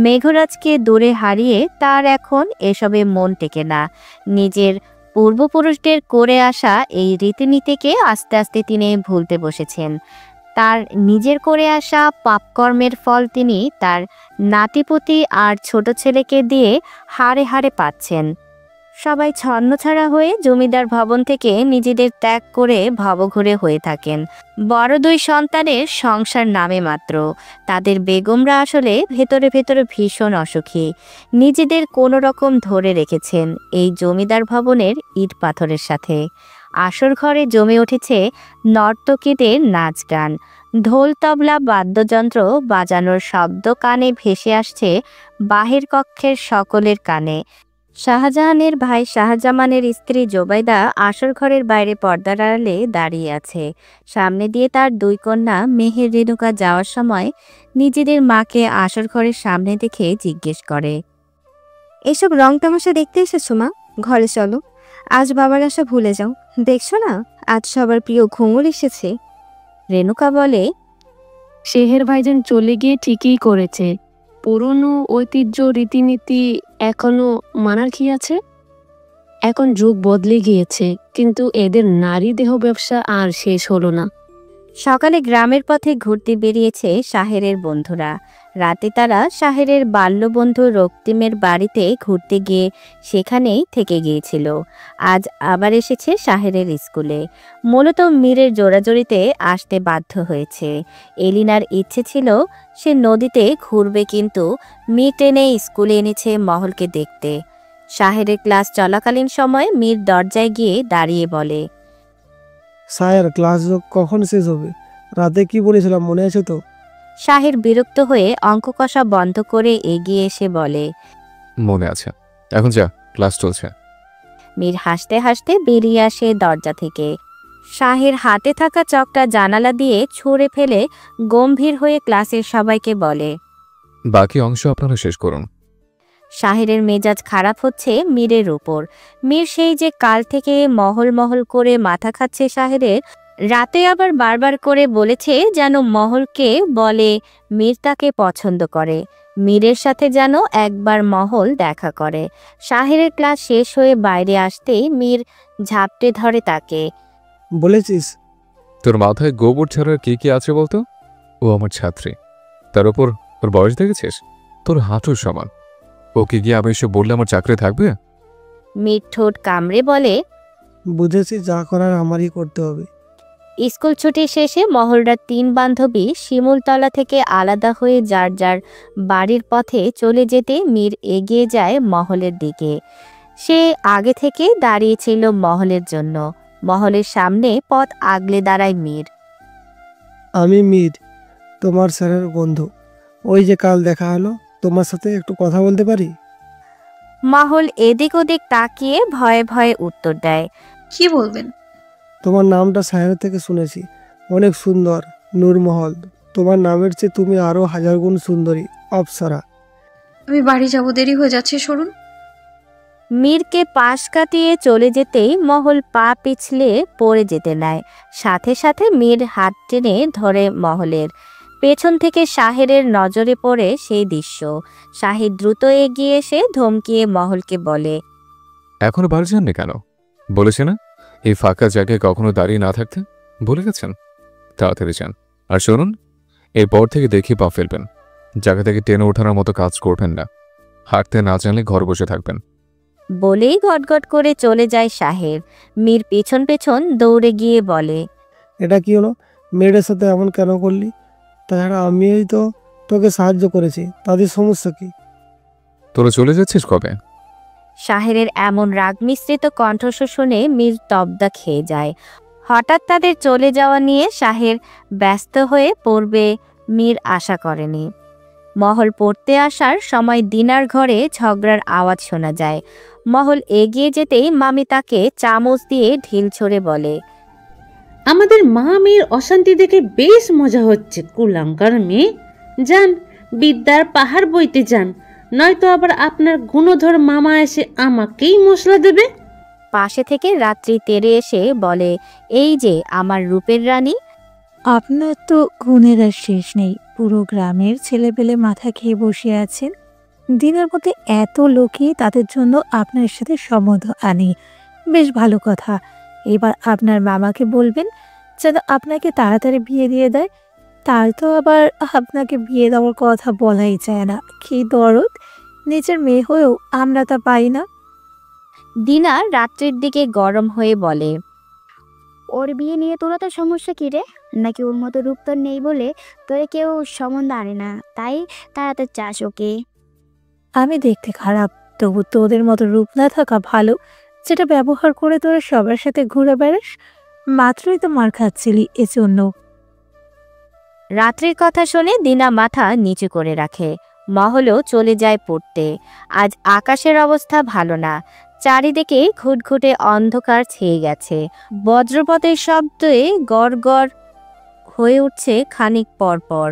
মেঘরাজকে দূরে হারিয়ে তার এখন এসবে মন টেকে না। নিজের পূর্বপুরুষদের করে আসা এই রীতিনীতিকে আস্তে আস্তে তিনি ভুলতে বসেছেন। তার নিজের করে আসা পাপকর্মের ফল তিনি তার নাতিপুতি আর ছোট ছেলেকে দিয়ে হাড়ে হাড়ে পাচ্ছেন। সবাই ছন্নছাড়া হয়ে জমিদার ভবন থেকে নিজেদের ত্যাগ করে ভবঘুরে হয়ে থাকেন। বড় দুই সন্তানের সংসার নামে মাত্র। তাদের বেগমরা আসলে ভেতরে ভেতরে ভীষণ অসুখী। নিজেদের কোনো রকম ধরে রেখেছেন এই জমিদার ভবনের ইট পাথরের সাথে। আসর ঘরে জমে উঠেছে নর্তকীদের নাচ গান। ঢোল তবলা বাদ্যযন্ত্র বাজানোর শব্দ কানে ভেসে আসছে বাহির কক্ষের সকলের কানে। শাহজাহানের ভাই শাহজামানের স্ত্রী জোবাইদা আসর ঘরের বাইরে পর্দার আড়ালে দাঁড়িয়ে আছে। সামনে দিয়ে তার দুই কন্যা মেহের রেণুকা যাওয়ার সময় নিজেদের মাকে আসর ঘরের সামনে দেখে জিজ্ঞেস করে, এসব রং তামাশা দেখতে এসেছো মা? ঘরে চলো, আজ বাবার আশা ভুলে যাও। দেখছো না আজ সবার প্রিয় ঘুঙুর এসেছে। রেণুকা বলে, শেহের ভাইজান চলে গিয়ে ঠিকই করেছে। পুরনো ঐতিহ্য রীতিনীতি এখনো মানার কি আছে? এখন যুগ বদলে গিয়েছে, কিন্তু এদের নারী দেহ ব্যবসা আর শেষ হলো না। সকালে গ্রামের পথে ঘুরতে বেরিয়েছে শাহেরের বন্ধুরা। রাতে তারা শাহেরের বাল্যবন্ধু রক্তিমের বাড়িতে ঘুরতে গিয়ে সেখানেই থেকে গিয়েছিল। আজ আবার এসেছে শাহেরের স্কুলে। মূলত মীরের জোরাজোরিতে আসতে বাধ্য হয়েছে। এলিনার ইচ্ছে ছিল সে নদীতে ঘুরবে, কিন্তু মীর টেনে স্কুলে এনেছে মহলকে দেখতে। শাহেরের ক্লাস চলাকালীন সময় মীর দরজায় গিয়ে দাঁড়িয়ে বলে, স্যার ক্লাস কখন শেষ হবে? রাতে কি বলেছিলাম মনে আছে তো? শাহের বিরক্ত হয়ে অঙ্ক কষা বন্ধ করে এগিয়ে এসে বলে, মনে আছে, এখন যা, ক্লাস চলছে। মীর হাসতে হাসতে বেরিয়ে আসে দরজা থেকে। শাহের হাতে থাকা চকটা জানালা দিয়ে ছুঁড়ে ফেলে গম্ভীর হয়ে ক্লাসের সবাইকে বলে, বাকি অংশ আপনারা শেষ করুন। শাহেরের মেজাজ খারাপ হচ্ছে মীরের উপর। মীর সেই যে কাল থেকে মহল মহল করে মাথা খাচ্ছে শাহেরের। রাতে আবার বারবার করে বলেছে যেন মহলকে বলে মীর তাকে পছন্দ করে, মীরের সাথে যেন একবার মহল দেখা করে। শাহেরের ক্লাস শেষ হয়ে বাইরে আসতেই মীর ঝাপটে ধরে তাকে। বলেছিস তোর মাথায় গোবর ছাড়ার কি কি আছে বলতো? ও আমার ছাত্রী, তার উপর ওর বয়স দেখেছিস? তোর হাঁটুর সমান। ওকে গিয়ে আমি এসে বললে আমার চাকরি থাকবে? মীর ঠোঁট কামড়ে বলে, বুঝেছি, যা করার আমারই করতে হবে। স্কুল ছুটি শেষে মহলরা তিন বান্ধবী শিমুলতলা থেকে আলাদা হয়ে যার যার বাড়ির পথে চলে যেতে মীর এগিয়ে যায় মহলের দিকে। সে আগে থেকে দাঁড়িয়েছিল মহলের জন্য। মহলের সামনে পথ আগলে দাঁড়ায় মীর। আমি মীর, তোমার স্যারের বন্ধু। ওই যে কাল দেখা হলো, তোমার সাথে একটু কথা বলতে পারি? মহল এদিক ওদিক তাকিয়ে ভয়ে ভয়ে উত্তর দেয়, কি বলবেন? তোমার নামটা স্যারের থেকে শুনেছি, অনেক সুন্দর, নূরমহল। তোমার নামের চেয়ে তুমি আরো 1000 গুণ সুন্দরী, অপ্সরা। আমি বাড়ি যাব, দেরি হয়ে যাচ্ছে, সরুন। মীরকে পাশ কাটিয়ে চলে যেতেই মহল পা পিছলে পড়ে যেতে নেয়। সাথে সাথে মীর হাত টেনে ধরে মহলের। পেছন থেকে শাহেরের নজরে পড়ে সেই দৃশ্য। শাহের দ্রুত এগিয়ে এসে ধমকিয়ে মহলকে বলে, এখনো বাড়ি যাননি কেন? বলেছে না এই ফাঁকা জায়গায় কখনো দাঁড়িয়ে না থাকতে ভুলে গেছেন? তাড়াতাড়ি যান। আর শুনুন, এরপর থেকে দেখি পা ফেলবেন, জায়গা থেকে টেনে ওঠানোর মতো কাজ করবেন না। হাঁটতে না জানলে ঘর বসে থাকবেন। বলেই গটগট করে চলে যায় শাহের। মীর পেছন পেছন দৌড়ে গিয়ে বলে, এটা কি হলো? মেয়েদের সাথে এমন কেন করলি? তাছাড়া আমিই তো তোকে সাহায্য করেছি, তাদের সমস্যা কি? তোরা চলে যাচ্ছিস কবে? শাহেরের এমন রাগ মিশ্রিত কণ্ঠস্বর শুনে মীর তবদা খেয়ে যায়। হঠাৎ তাদের চলে যাওয়া নিয়ে শাহের ব্যস্ত হয়ে পড়বে মীর আশা করেনি। মহল পড়তে আসার সময় দিনার ঘরে ঝগড়ার আওয়াজ শোনা যায়। মহল এগিয়ে যেতেই মামি তাকে চামচ দিয়ে ঢিল ছড়ে বলে, আমাদের মা মেয়ের অশান্তি দেখে বেশ মজা হচ্ছে। কুলাঙ্গার মেয়ে, যান বিদ্যার পাহাড় বইতে যান, নয়তো আবার আপনার গুণধর মামা এসে আমাকেই মশলা দেবে। পাশে থেকে রাত্রি তেরে এসে বলে, এই যে আমার রূপের রানী। আপনার তো গুণের আর শেষ নেই। পুরো গ্রামের ছেলেপেলে মাথা খেয়ে বসে আছেন। দিনের মধ্যে এত লোকই তাদের জন্য আপনার সাথে সম্বন্ধ আনে, বেশ ভালো কথা। এবার আপনার মামাকে বলবেন যেন আপনাকে তাড়াতাড়ি বিয়ে দিয়ে দেয়। তার তো আবার আপনাকে বিয়ে দেওয়ার কথা বলাই যায় না। কি দরদ, নিজের মেয়ে হয়েও আমরা তা পাই না। দিনা রাত্রির দিকে গরম হয়ে বলে, ওর বিয়ে নিয়ে তোরা তো সমস্যা কি রে? নাকি ওর মতো রূপ তোর নেই বলে তোরে কেউ সম্বন্ধ আনে না, তাই তারা তো চাস ওকে? আমি দেখতে খারাপ, তবু তোদের মতো রূপ না থাকা ভালো, যেটা ব্যবহার করে তোরা সবার সাথে ঘুরে বেড়াস। মাত্রই তো মার খাচ্ছিলি এজন্য। রাত্রির কথা শুনে দিনা মাথা নিচু করে রাখে। মহলও চলে যায় পড়তে। আজ আকাশের অবস্থা ভালো না, চারিদিকে ঘুটঘুটে অন্ধকার ছেয়ে গেছে। বজ্রপাতের শব্দে গড়গড় হয়ে উঠছে খানিক পর পর।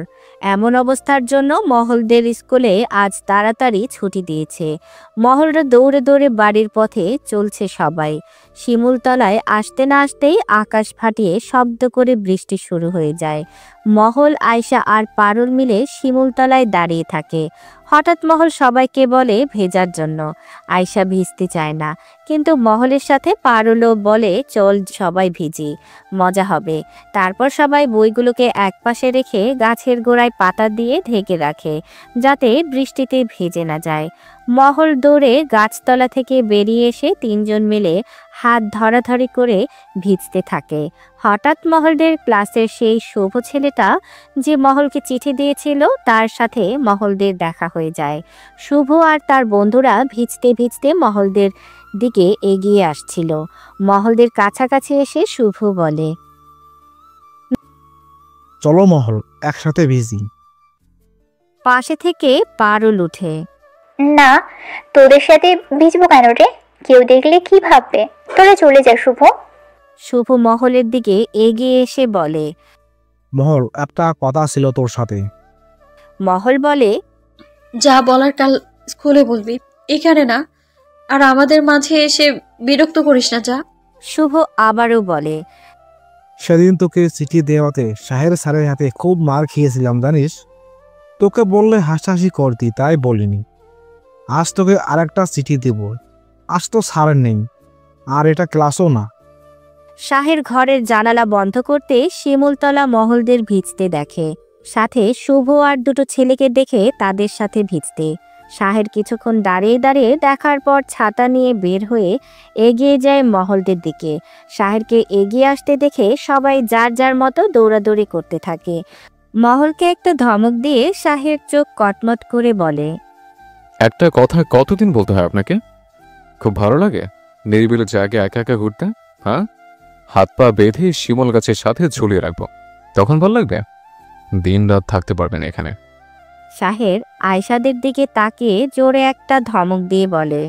এমন অবস্থার জন্য মহলদের স্কুলে আজ তাড়াতাড়ি ছুটি দিয়েছে। মহলরা দৌড়ে দৌড়ে বাড়ির পথে চলছে সবাই। শিমুলতলায় আসতে না আসতেই আকাশ ফাটিয়ে শব্দ করে বৃষ্টি শুরু হয়ে যায়। মহল, আয়শা আর পারুল মিলে শিমুলতলায় দাঁড়িয়ে থাকে। হঠাৎ মহল সবাইকে বলে ভেজার জন্য। আয়শা ভিজতে চায় না, কিন্তু মহলের সাথে পারুলও বলে চল সবাই ভিজি, মজা হবে। তারপর সবাই বইগুলোকে একপাশে রেখে গাছের গোড়ায় পাতা দিয়ে ঢেকে রাখে, যাতে বৃষ্টিতে ভেজে না যায়। মহল দৌড়ে গাছতলা থেকে বেরিয়ে এসে তিনজন মিলে হাত ধরাধরি করে ভিজতে থাকে। হঠাৎ মহলদের ক্লাসের সেই শুভ ছেলেটা যে মহলকে চিঠি দিয়েছিল তার সাথে মহলদের দেখা হয়ে যায়। শুভ আর তার বন্ধুরা ভিজতে ভিজতে মহলদের দিকে এগিয়ে আসছিল। মহলদের কাছাকাছি এসে শুভ বলে, চলো মহল, একসাথে ভিজি। পাশে থেকে পারুল উঠে, না, তোদের সাথে ভিজবো কেন রে? কেউ দেখলে কি ভাববে? তোরা চলে যা শুভ। শুভ মহলের দিকে এগিয়ে এসে বলে, মহল, একটা কথা ছিল তোর সাথে। মহল বলে, যা বলার কাল স্কুলে বলবি, এখানে না। আর আমাদের মাঝে এসে বিরক্ত করিস না, যা। শুভ আবারও বলে, সেদিন তোকে চিঠি দেওয়াতে শাহের স্যারের হাতে খুব মার খেয়েছিলাম জানিস। তোকে বললে হাসাহাসি করতি, তাই বলিনি। আজ তোকে আরেকটা চিঠি দেব। আজ তো স্যার নেই, আর এটা ক্লাসও না। শাহের ঘরের জানালা বন্ধ করতে শিমুলতলা মহলদের ভিজতে দেখে, সাথে শুভ আর দুটো ছেলেকে দেখে তাদের সাথে ভিজতে। শাহের কিছুক্ষণ দাঁড়িয়ে দাঁড়িয়ে দেখার পর ছাতা নিয়ে বের হয়ে এগিয়ে যায় মহলদের দিকে। শাহেরকে এগিয়ে আসতে দেখে সবাই যার যার মতো দৌড়াদৌড়ি করতে থাকে। মহলকে একটা ধমক দিয়ে শাহের চোখ কটমট করে বলে, একটা কথা কতদিন বলতে হয় আপনাকে? খুব ভালো লাগে নিরিবিলি জায়গায় একা একা ঘুরতে? হ্যাঁ, হাত পা বেঁধে শিমল গাছের সাথে ঝুলিয়ে রাখবো, তখন ভালো লাগবে? দিন রাত থাকতে পারবেন এখানে। শাহের আয়শাদের দিকে তাকিয়ে জোরে একটা ধমক দিয়ে বলে,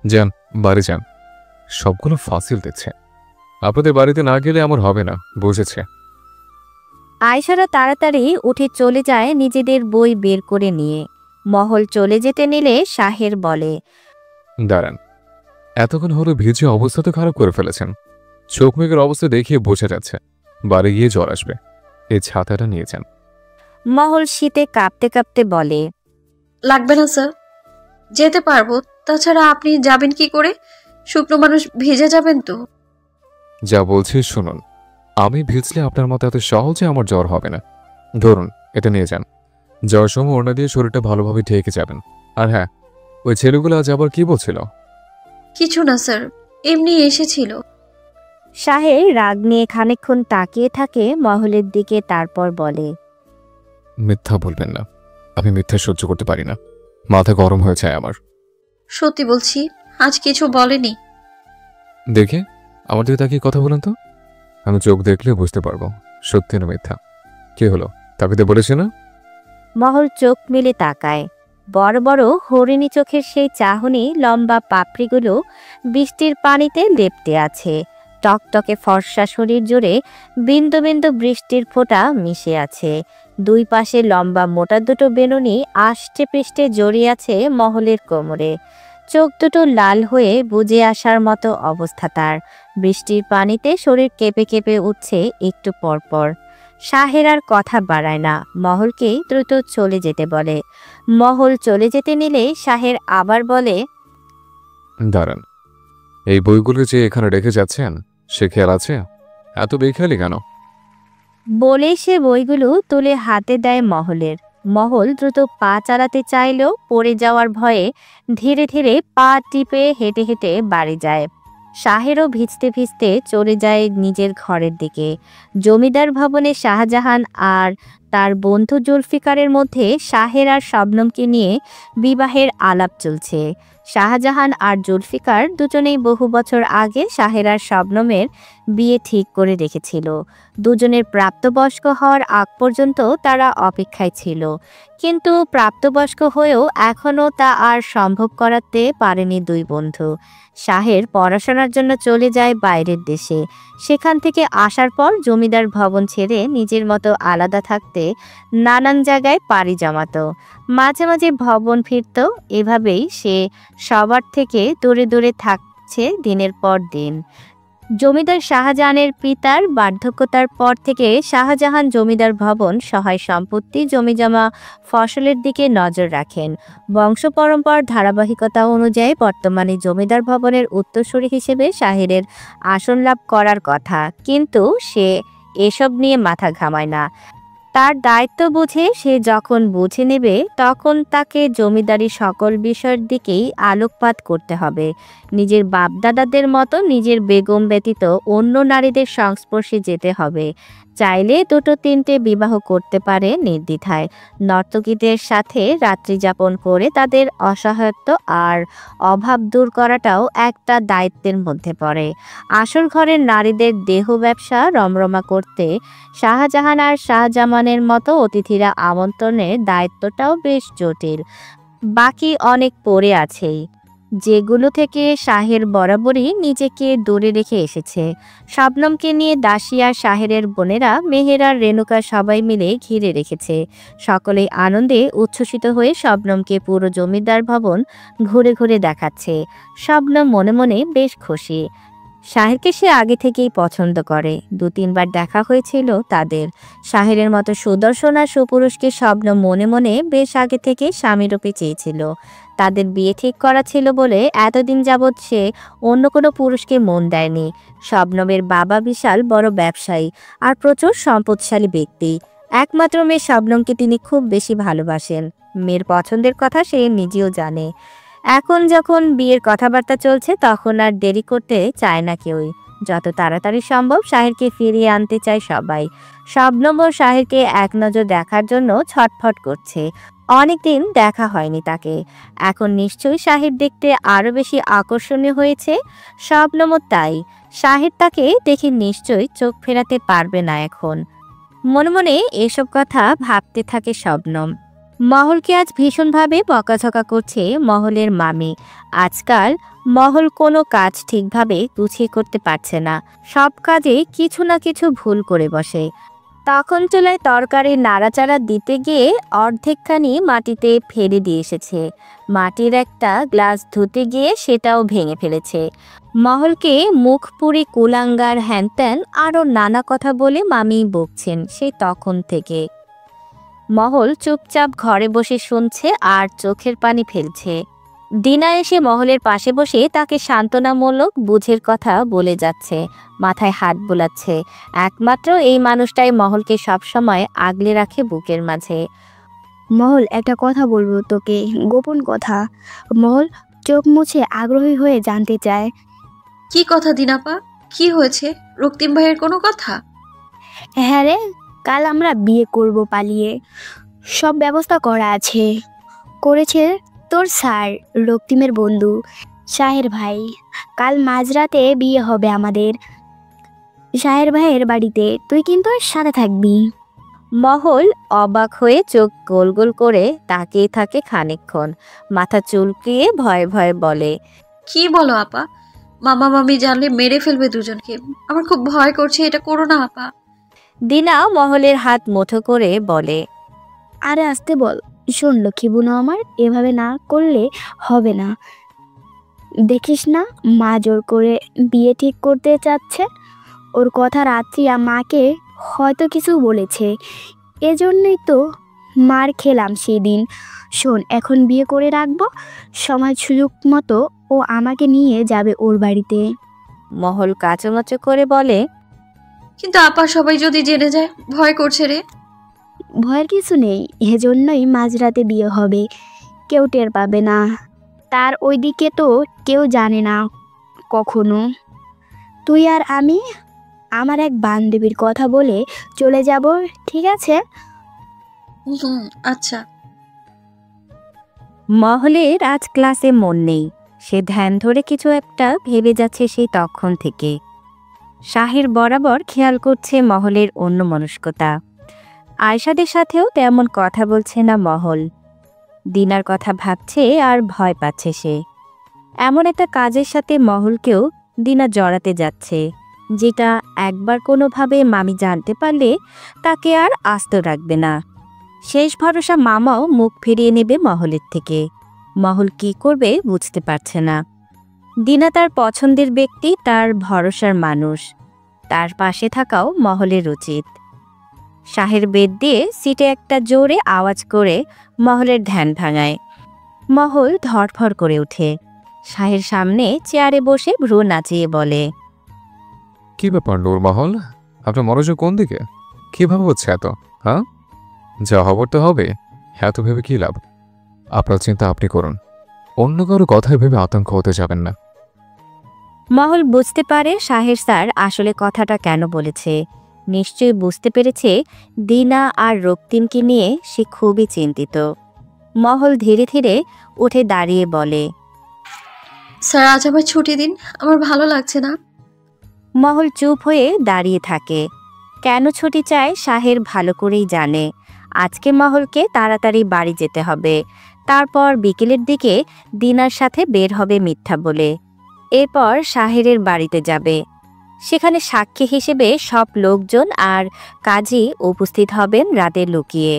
যান, বাড়ি যান। সবগুলো ফাসিল দিচ্ছে। আপনাদের বাড়িতে না গেলে আমার হবে না, বুঝেছে? আয়শারা তাড়াতাড়ি উঠে চলে যায় নিজেদের বই বের করে নিয়ে। মহল চলে যেতে নিলে শাহের বলে, দাঁড়ান, এতক্ষণ হলো ভিজে অবস্থা তো খারাপ করে ফেলেছেন। চোখ মুখের অবস্থা দেখিয়ে বোঝা যাচ্ছে বাড়ি গিয়ে জ্বর আসবে। এই ছাতাটা নিয়ে যান। মহল শীতে কাঁপতে কাঁপতে বলে, লাগবে না স্যার, যেতে পারবো। তাছাড়া আপনি যাবেন কি করে? শুকনো মানুষ ভিজে যাবেন তো। যা বলছি শুনুন, আমি ভিজলে আপনার মতো এত সহজে আমার জ্বর হবে না। ধরুন, এটা নিয়ে যান। যাওয়ার সময় ওড়না দিয়ে শরীরটা ভালোভাবে ঢেকে যাবেন। আর হ্যাঁ, ওই ছেলেগুলো আজ আবার কি বলছিল? কিছু না স্যার, এমনি এসেছিল। শাহের রাগ নিয়ে খানিকক্ষণ তাকিয়ে থাকে মহলের দিকে, তারপর বলে, মিথ্যা বলবেন না, আমি মিথ্যা সহ্য করতে পারি না। মাথা গরম হয়ে যায় আমার। সত্যি বলছি, আজ কিছু বলেনি। দেখে আমার দিকে তাকিয়ে কথা বলেন তো, আমি চোখ দেখলে বুঝতে পারবো সত্যি না মিথ্যা। কি হলো, তাকে বলেছে না? মহল চোখ মেলে তাকায়। বড় বড় হরিণী চোখের সেই চাহনি লম্বা পাপড়িগুলো বৃষ্টির পানিতে লেপ্টে আছে। টকটকে ফর্সা শরীর জুড়ে বিন্দু বিন্দু বৃষ্টির ফোঁটা মিশে আছে। দুই পাশে লম্বা মোটা দুটো বেনুনি আষ্টে পৃষ্ঠে জড়িয়ে আছে মহলের কোমরে। চোখ দুটো লাল হয়ে বুজে আসার মতো অবস্থা তার। বৃষ্টির পানিতে শরীর কেঁপে কেঁপে উঠছে একটু পরপর। শাহের আর কথা বাড়ায় না, মহলকে দ্রুত চলে যেতে বলে। মহল চলে যেতে নিলে শাহের আবার বলে, দাঁড়ান, এই বইগুলো যে এখানে রেখে যাচ্ছেন সে খেয়াল আছে? এত বেখেয়ালি কেন? বলে সে বইগুলো তুলে হাতে দেয় মহলের। মহল দ্রুত পা চালাতে চাইলেও পড়ে যাওয়ার ভয়ে ধীরে ধীরে পা টিপে হেঁটে হেঁটে বাড়ি যায়। শাহেরও ভিজতে ভিজতে চলে যায় নিজের ঘরের দিকে। জমিদার ভবনে শাহজাহান আর তার বন্ধু জুলফিকারের মধ্যে শাহের আর শবনমকে নিয়ে বিবাহের আলাপ চলছে। শাহজাহান আর জুলফিকার দুজনেই বহু বছর আগে শাহের আর শবনমের বিয়ে ঠিক করে রেখেছিল। দুজনের প্রাপ্তবয়স্ক হওয়ার আগ পর্যন্ত তারা অপেক্ষায় ছিল, কিন্তু প্রাপ্তবয়স্ক হয়েও এখনও তা আর সম্ভব করাতে পারেনি দুই বন্ধু। শাহের পড়াশোনার জন্য চলে যায় বাইরের দেশে। সেখান থেকে আসার পর জমিদার ভবন ছেড়ে নিজের মতো আলাদা থাকতে নানান জায়গায় পাড়ি জমাতো। মাঝে মাঝে ভবন ফিরত। এভাবেই সে সবার থেকে দূরে দূরে থাকছে দিনের পর দিন। জমিদার শাহজাহানের পিতার বার্ধক্যতার পর থেকে শাহজাহান জমিদার ভবন, সহায় সম্পত্তি, জমিজমা, ফসলের দিকে নজর রাখেন। বংশ পরম্পরার ধারাবাহিকতা অনুযায়ী বর্তমানে জমিদার ভবনের উত্তরসূরি হিসেবে শাহেরের আসন লাভ করার কথা, কিন্তু সে এসব নিয়ে মাথা ঘামায় না। তার দায়িত্ব বুঝে সে যখন বুঝে নেবে তখন তাকে জমিদারি সকল বিষয়ের দিকেই আলোকপাত করতে হবে। নিজের বাপদাদাদের মতো নিজের বেগম ব্যতীত অন্য নারীদের সংস্পর্শে যেতে হবে। চাইলে দুটো তিনটে বিবাহ করতে পারে নির্দ্বিধায়। নর্তকীদের সাথে রাত্রি যাপন করে তাদের অসহায়ত্ব আর অভাব দূর করাটাও একটা দায়িত্বের মধ্যে পড়ে। আসল ঘরের নারীদের দেহ ব্যবসা রমরমা করতে শাহজাহান আর শাহজামানের মতো অতিথিরা আমন্ত্রণের দায়িত্বটাও বেশ জটিল। বাকি অনেক পড়ে আছেই, যেগুলো থেকে শাহের বরাবরই নিজেকে দূরে রেখে এসেছে। শবনমকে নিয়ে দাসী আর শাহেরের বোনেরা মেহের আর রেণুকা সবাই মিলে ঘিরে রেখেছে। সকলেই আনন্দে উচ্ছ্বসিত হয়ে শবনমকে পুরো জমিদার ভবন ঘুরে ঘুরে দেখাচ্ছে। শবনম মনে মনে বেশ খুশি। শাহেরকে সে আগে থেকেই পছন্দ করে। 2-3 বার দেখা হয়েছিল তাদের। শাহেরের মতো সুদর্শন আর সুপুরুষকে শবনম মনে মনে বেশ আগে থেকে স্বামীরূপে চেয়েছিল। তাদের বিয়ে ঠিক করা ছিল বলে এতদিন যাবৎ সে অন্য কোনো পুরুষকে মন দেয়নি। শবনমের বাবা বিশাল বড় ব্যবসায়ী আর প্রচুর সম্পদশালী ব্যক্তি। একমাত্র মেয়ে শবনমকে তিনি খুব বেশি ভালোবাসেন। মেয়ের পছন্দের কথা সে নিজেও জানে। এখন যখন বিয়ের কথাবার্তা চলছে তখন আর দেরি করতে চায় না কেউই। যত তাড়াতাড়ি সম্ভব শাহেরকে ফিরিয়ে আনতে চায় সবাই। শবনম ও শাহেরকে এক নজর দেখার জন্য ছটফট করছে। অনেকদিন দেখা হয়নি তাকে। এখন নিশ্চয়ই শাহের দেখতে আরো বেশি আকর্ষণীয় হয়েছে। শবনমও তাই। শাহের তাকে দেখে নিশ্চয়ই চোখ ফেরাতে পারবে না এখন। মনে মনে এসব কথা ভাবতে থাকে শবনম। মহলকে আজ ভীষণভাবে বকাঝকা করছে মহলের মামি। আজকাল মহল কোনো কাজ ঠিকভাবে গুছিয়ে করতে পারছে না। সব কাজে কিছু না কিছু ভুল করে বসে। তখন চুলায় তরকারি নাড়াচাড়া দিতে গিয়ে অর্ধেকখানি মাটিতে ফেলে দিয়ে এসেছে। মাটির একটা গ্লাস ধুতে গিয়ে সেটাও ভেঙে ফেলেছে। মহলকে মুখ পুরি, কুলাঙ্গার, হ্যানত্যান আরও নানা কথা বলে মামি বকছেন সেই তখন থেকে। মহল চুপচাপ ঘরে বসে শুনছে আর চোখের পানি ফেলছে। দিনা এসে মহলের পাশে বসে তাকে সান্ত্বনামূলক বুঝের কথা বলে যাচ্ছে, মাথায় হাত বোলাচ্ছে। একমাত্র এই মানুষটাই মহলকে সবসময় আগলে রাখে বুকের মাঝে। মহল, একটা কথা বলবো তোকে, গোপন কথা। মহল চোখ মুছে আগ্রহী হয়ে জানতে চায়। কি কথা দিনাপা? কি হয়েছে? রক্তিম ভাইয়ের কোনো কথা? হ্যাঁ রে, কাল আমরা বিয়ে করব পালিয়ে। সব ব্যবস্থা করা আছে, করেছে তোর স্যার, রক্তিমের বন্ধু শাহের ভাই। কাল মাঝরাতে বিয়ে হবে আমাদের শাহের ভাইয়ের বাড়িতে, তুই কিন্তু সাথে থাকবি। মহল অবাক হয়ে চোখ গোল গোল করে তাকিয়ে থাকে খানিকক্ষণ, মাথা চুলকিয়ে ভয়ে ভয়ে বলে, কি বলো আপা? মামা মামি জানলে মেরে ফেলবে দুজনকে। আমার খুব ভয় করছে, এটা করো না আপা। দিনা মহলের হাত মুঠো করে বলে, আরে আসতে বল। শোন লক্ষ্মী বুনো আমার, এভাবে না করলে হবে না। দেখিস না মা জোর করে বিয়ে ঠিক করতে চাচ্ছে। ওর কথা রাত্রি মাকে হয়তো কিছু বলেছে, এজন্যই তো মার খেলাম সেদিন। শোন, এখন বিয়ে করে রাখবো, সময় সুযোগ মতো ও আমাকে নিয়ে যাবে ওর বাড়িতে। মহল কাচুমাচু করে বলে, কিন্তু আপা সবাই যদি জেনে যায়, ভয় করছে রে। ভয়ের কিছু নেই, এজন্যই মাঝরাতে বিয়ে হবে, কেউ টের পাবে না। তার ওইদিকে তো কেউ জানে না কখনো। তুই আর আমি আমার এক বান্ধবীর কথা বলে চলে যাব, ঠিক আছে? আচ্ছা। মহলের আজ ক্লাসে মন নেই, সে ধ্যান ধরে কিছু একটা ভেবে যাচ্ছে সেই তখন থেকে। শাহের বরাবর খেয়াল করছে মহলের অন্যমনস্কতা। আয়শাদের সাথেও তেমন কথা বলছে না মহল। দিনার কথা ভাবছে আর ভয় পাচ্ছে সে। এমন একটা কাজের সাথে মহলকেও দিনা জড়াতে যাচ্ছে, যেটা একবার কোনোভাবে মামি জানতে পারলে তাকে আর আস্ত রাখবে না। শেষ ভরসা মামাও মুখ ফিরিয়ে নেবে মহলের থেকে। মহল কি করবে বুঝতে পারছে না। দিনা তার পছন্দের ব্যক্তি, তার ভরসার মানুষ, তার পাশে থাকাও মহলের উচিত। শাহের বেদ দিয়ে সিটে একটা জোরে আওয়াজ করে মহলের ধ্যান ভাঙায়। মহল ধড়ফড় করে ওঠে, শাহের সামনে চেয়ারে বসে ভ্রু নাচিয়ে বলে, কি ব্যাপার নূর মহল, আপনার মনোযোগ কোন দিকে? কিভাবে হচ্ছে এত? হ্যাঁ, যা হবার তো হবে, এত ভেবে কি লাভ? আপনার চিন্তা আপনি করুন, অন্য কারো কথায় ভেবে আতঙ্ক হতে যাবেন না। মহল বুঝতে পারে শাহের স্যার আসলে কথাটা কেন বলেছে। নিশ্চয়ই বুঝতে পেরেছে দিনা আর রক্তিমকে নিয়ে সে খুবই চিন্তিত। মহল ধীরে ধীরে উঠে দাঁড়িয়ে বলে, স্যার আজ আমার ছুটি দিন, আমার ভালো লাগছে না। মহল চুপ হয়ে দাঁড়িয়ে থাকে। কেন ছুটি চায় শাহের ভালো করেই জানে। আজকে মহলকে তাড়াতাড়ি বাড়ি যেতে হবে, তারপর বিকেলের দিকে দিনার সাথে বের হবে মিথ্যা বলে। এরপর শাহেরের বাড়িতে যাবে। সেখানে সাক্ষী হিসেবে সব লোকজন আর কাজী উপস্থিত হবেন রাতে লুকিয়ে।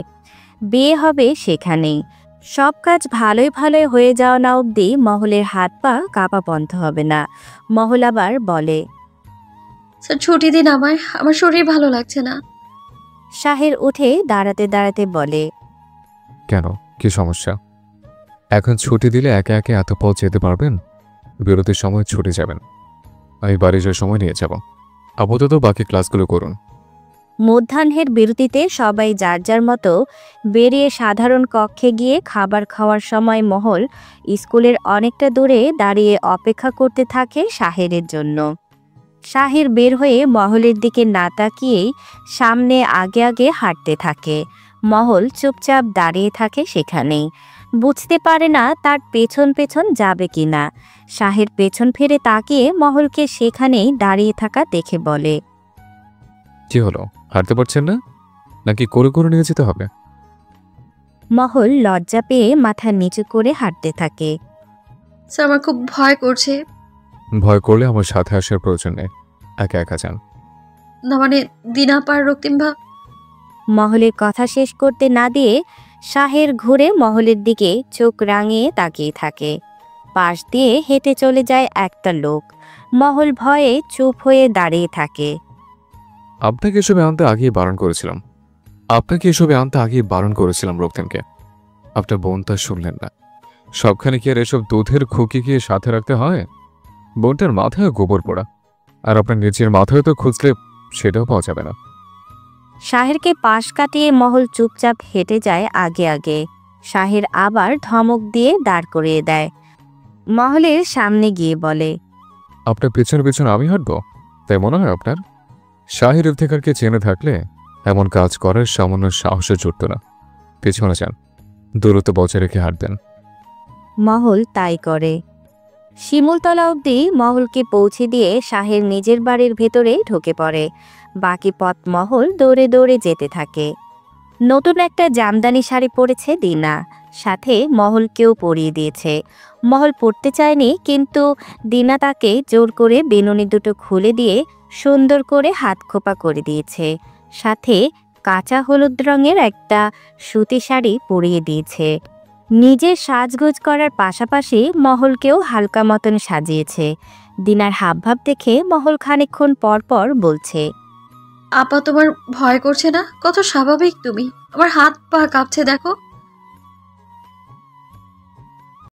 বিয়ে হবে সেখানেই। সব কাজ ভালোই ভালোই হয়ে যাওয়া না অবধি মহলের হাত পা কাঁপা বন্ধ হবে না। মহল আবার বলে, স্যার ছুটি দিন আমায়, আমার শরীর ভালো লাগছে না। শাহের উঠে দাঁড়াতে দাঁড়াতে বলে, কেন, কি সমস্যা? এখন ছুটি দিলে একে একে এত পথ যেতে পারবেন? বিরতির সময় ছুটে যাবেন, আমি বাড়ি যাওয়ার সময় নিয়ে যাব। আপাতত বাকি ক্লাসগুলো করুন। মধ্যাহ্নের বিরতিতে সবাই যার যার মতো বেরিয়ে সাধারণ কক্ষে গিয়ে খাবার খাওয়ার সময় মহল স্কুলের অনেকটা দূরে দাঁড়িয়ে অপেক্ষা করতে থাকে শাহেরের জন্য। শাহের বের হয়ে মহলের দিকে না তাকিয়েই সামনে আগে আগে হাঁটতে থাকে। মহল চুপচাপ দাঁড়িয়ে থাকে সেখানেই, বুঝতে পারে না তার পেছন পেছন যাবে কিনা। শাহের পেছন ফিরে তাকিয়ে মহলকে সেখানেই দাঁড়িয়ে থাকা দেখে বলে, কি হলো, হাঁটতে পারছেন না নাকি করে করে নিয়ে যেতে হবে? মহল লজ্জা পেয়ে মাথা নিচু করে হাঁটতে থাকে। স্যার আমার খুব ভয় করছে। ভয় করলে আমার সাথে আসার প্রয়োজন নেই, একা একা যান। না মানে দিনাপার রক্তিম ভা। মহলের কথা শেষ করতে না দিয়ে শাহের ঘুরে মহলের দিকে চোখ রাঙিয়ে তাকিয়ে থাকে। পাশ দিয়ে হেঁটে চলে যায় একটা লোক। মহল ভয়ে চুপ হয়ে দাঁড়িয়ে থাকে। আপনাকে এসবে আনতে আগেই বারণ করেছিলাম রক্তিমকে। আপনার বোন তা শুনলেন না, সবখানে কি আর এসব দুধের খুকিকে সাথে রাখতে হয়? বোনটার মাথায় গোবর পোড়া, আর আপনার নিজের মাথায় তো খুঁজলে সেটাও পাওয়া যাবে না। শাহেরকে পাশ কাটিয়ে মহল চুপচাপ হেঁটে যায় আগে আগে। শাহের আবার ধমক দিয়ে দাঁড় করিয়ে দেয়। মহলের সামনে গিয়ে বলে, আপনার পেছনে পেছনে আমি হাঁটবো তাই মনে হয় আপনার? শাহির ইফতেখারকে চেনে থাকলে এমন কাজ করার সামান্য সাহসে জুটত না। পেছনে যান, দূরত্ব বজায় রেখে হাঁটবেন। মহল তাই করে। শিমুলতলা অবধি মহলকে পৌঁছে দিয়ে শাহের নিজের বাড়ির ভেতরে ঢুকে পড়ে। বাকি পথ মহল দৌড়ে দৌড়ে যেতে থাকে। নতুন একটা জামদানি শাড়ি পরেছে দিনা, সাথে মহলকেও পরিয়ে দিয়েছে। মহল পরতে চায়নি, কিন্তু দিনা তাকে জোর করে বেনুনি দুটো খুলে দিয়ে সুন্দর করে হাত খোপা করে দিয়েছে। সাথে কাঁচা হলুদ রঙের একটা সুতি শাড়ি পরিয়ে দিয়েছে। নিজের সাজগোজ করার পাশাপাশি মহলকেও হালকা মতন সাজিয়েছে। দিনার হাবভাব দেখে মহল খানিকক্ষণ পর পর বলছে, আপা তোমার ভয় করছে না? কত স্বাভাবিক তুমি। আমার হাত পা কাঁপছে দেখো।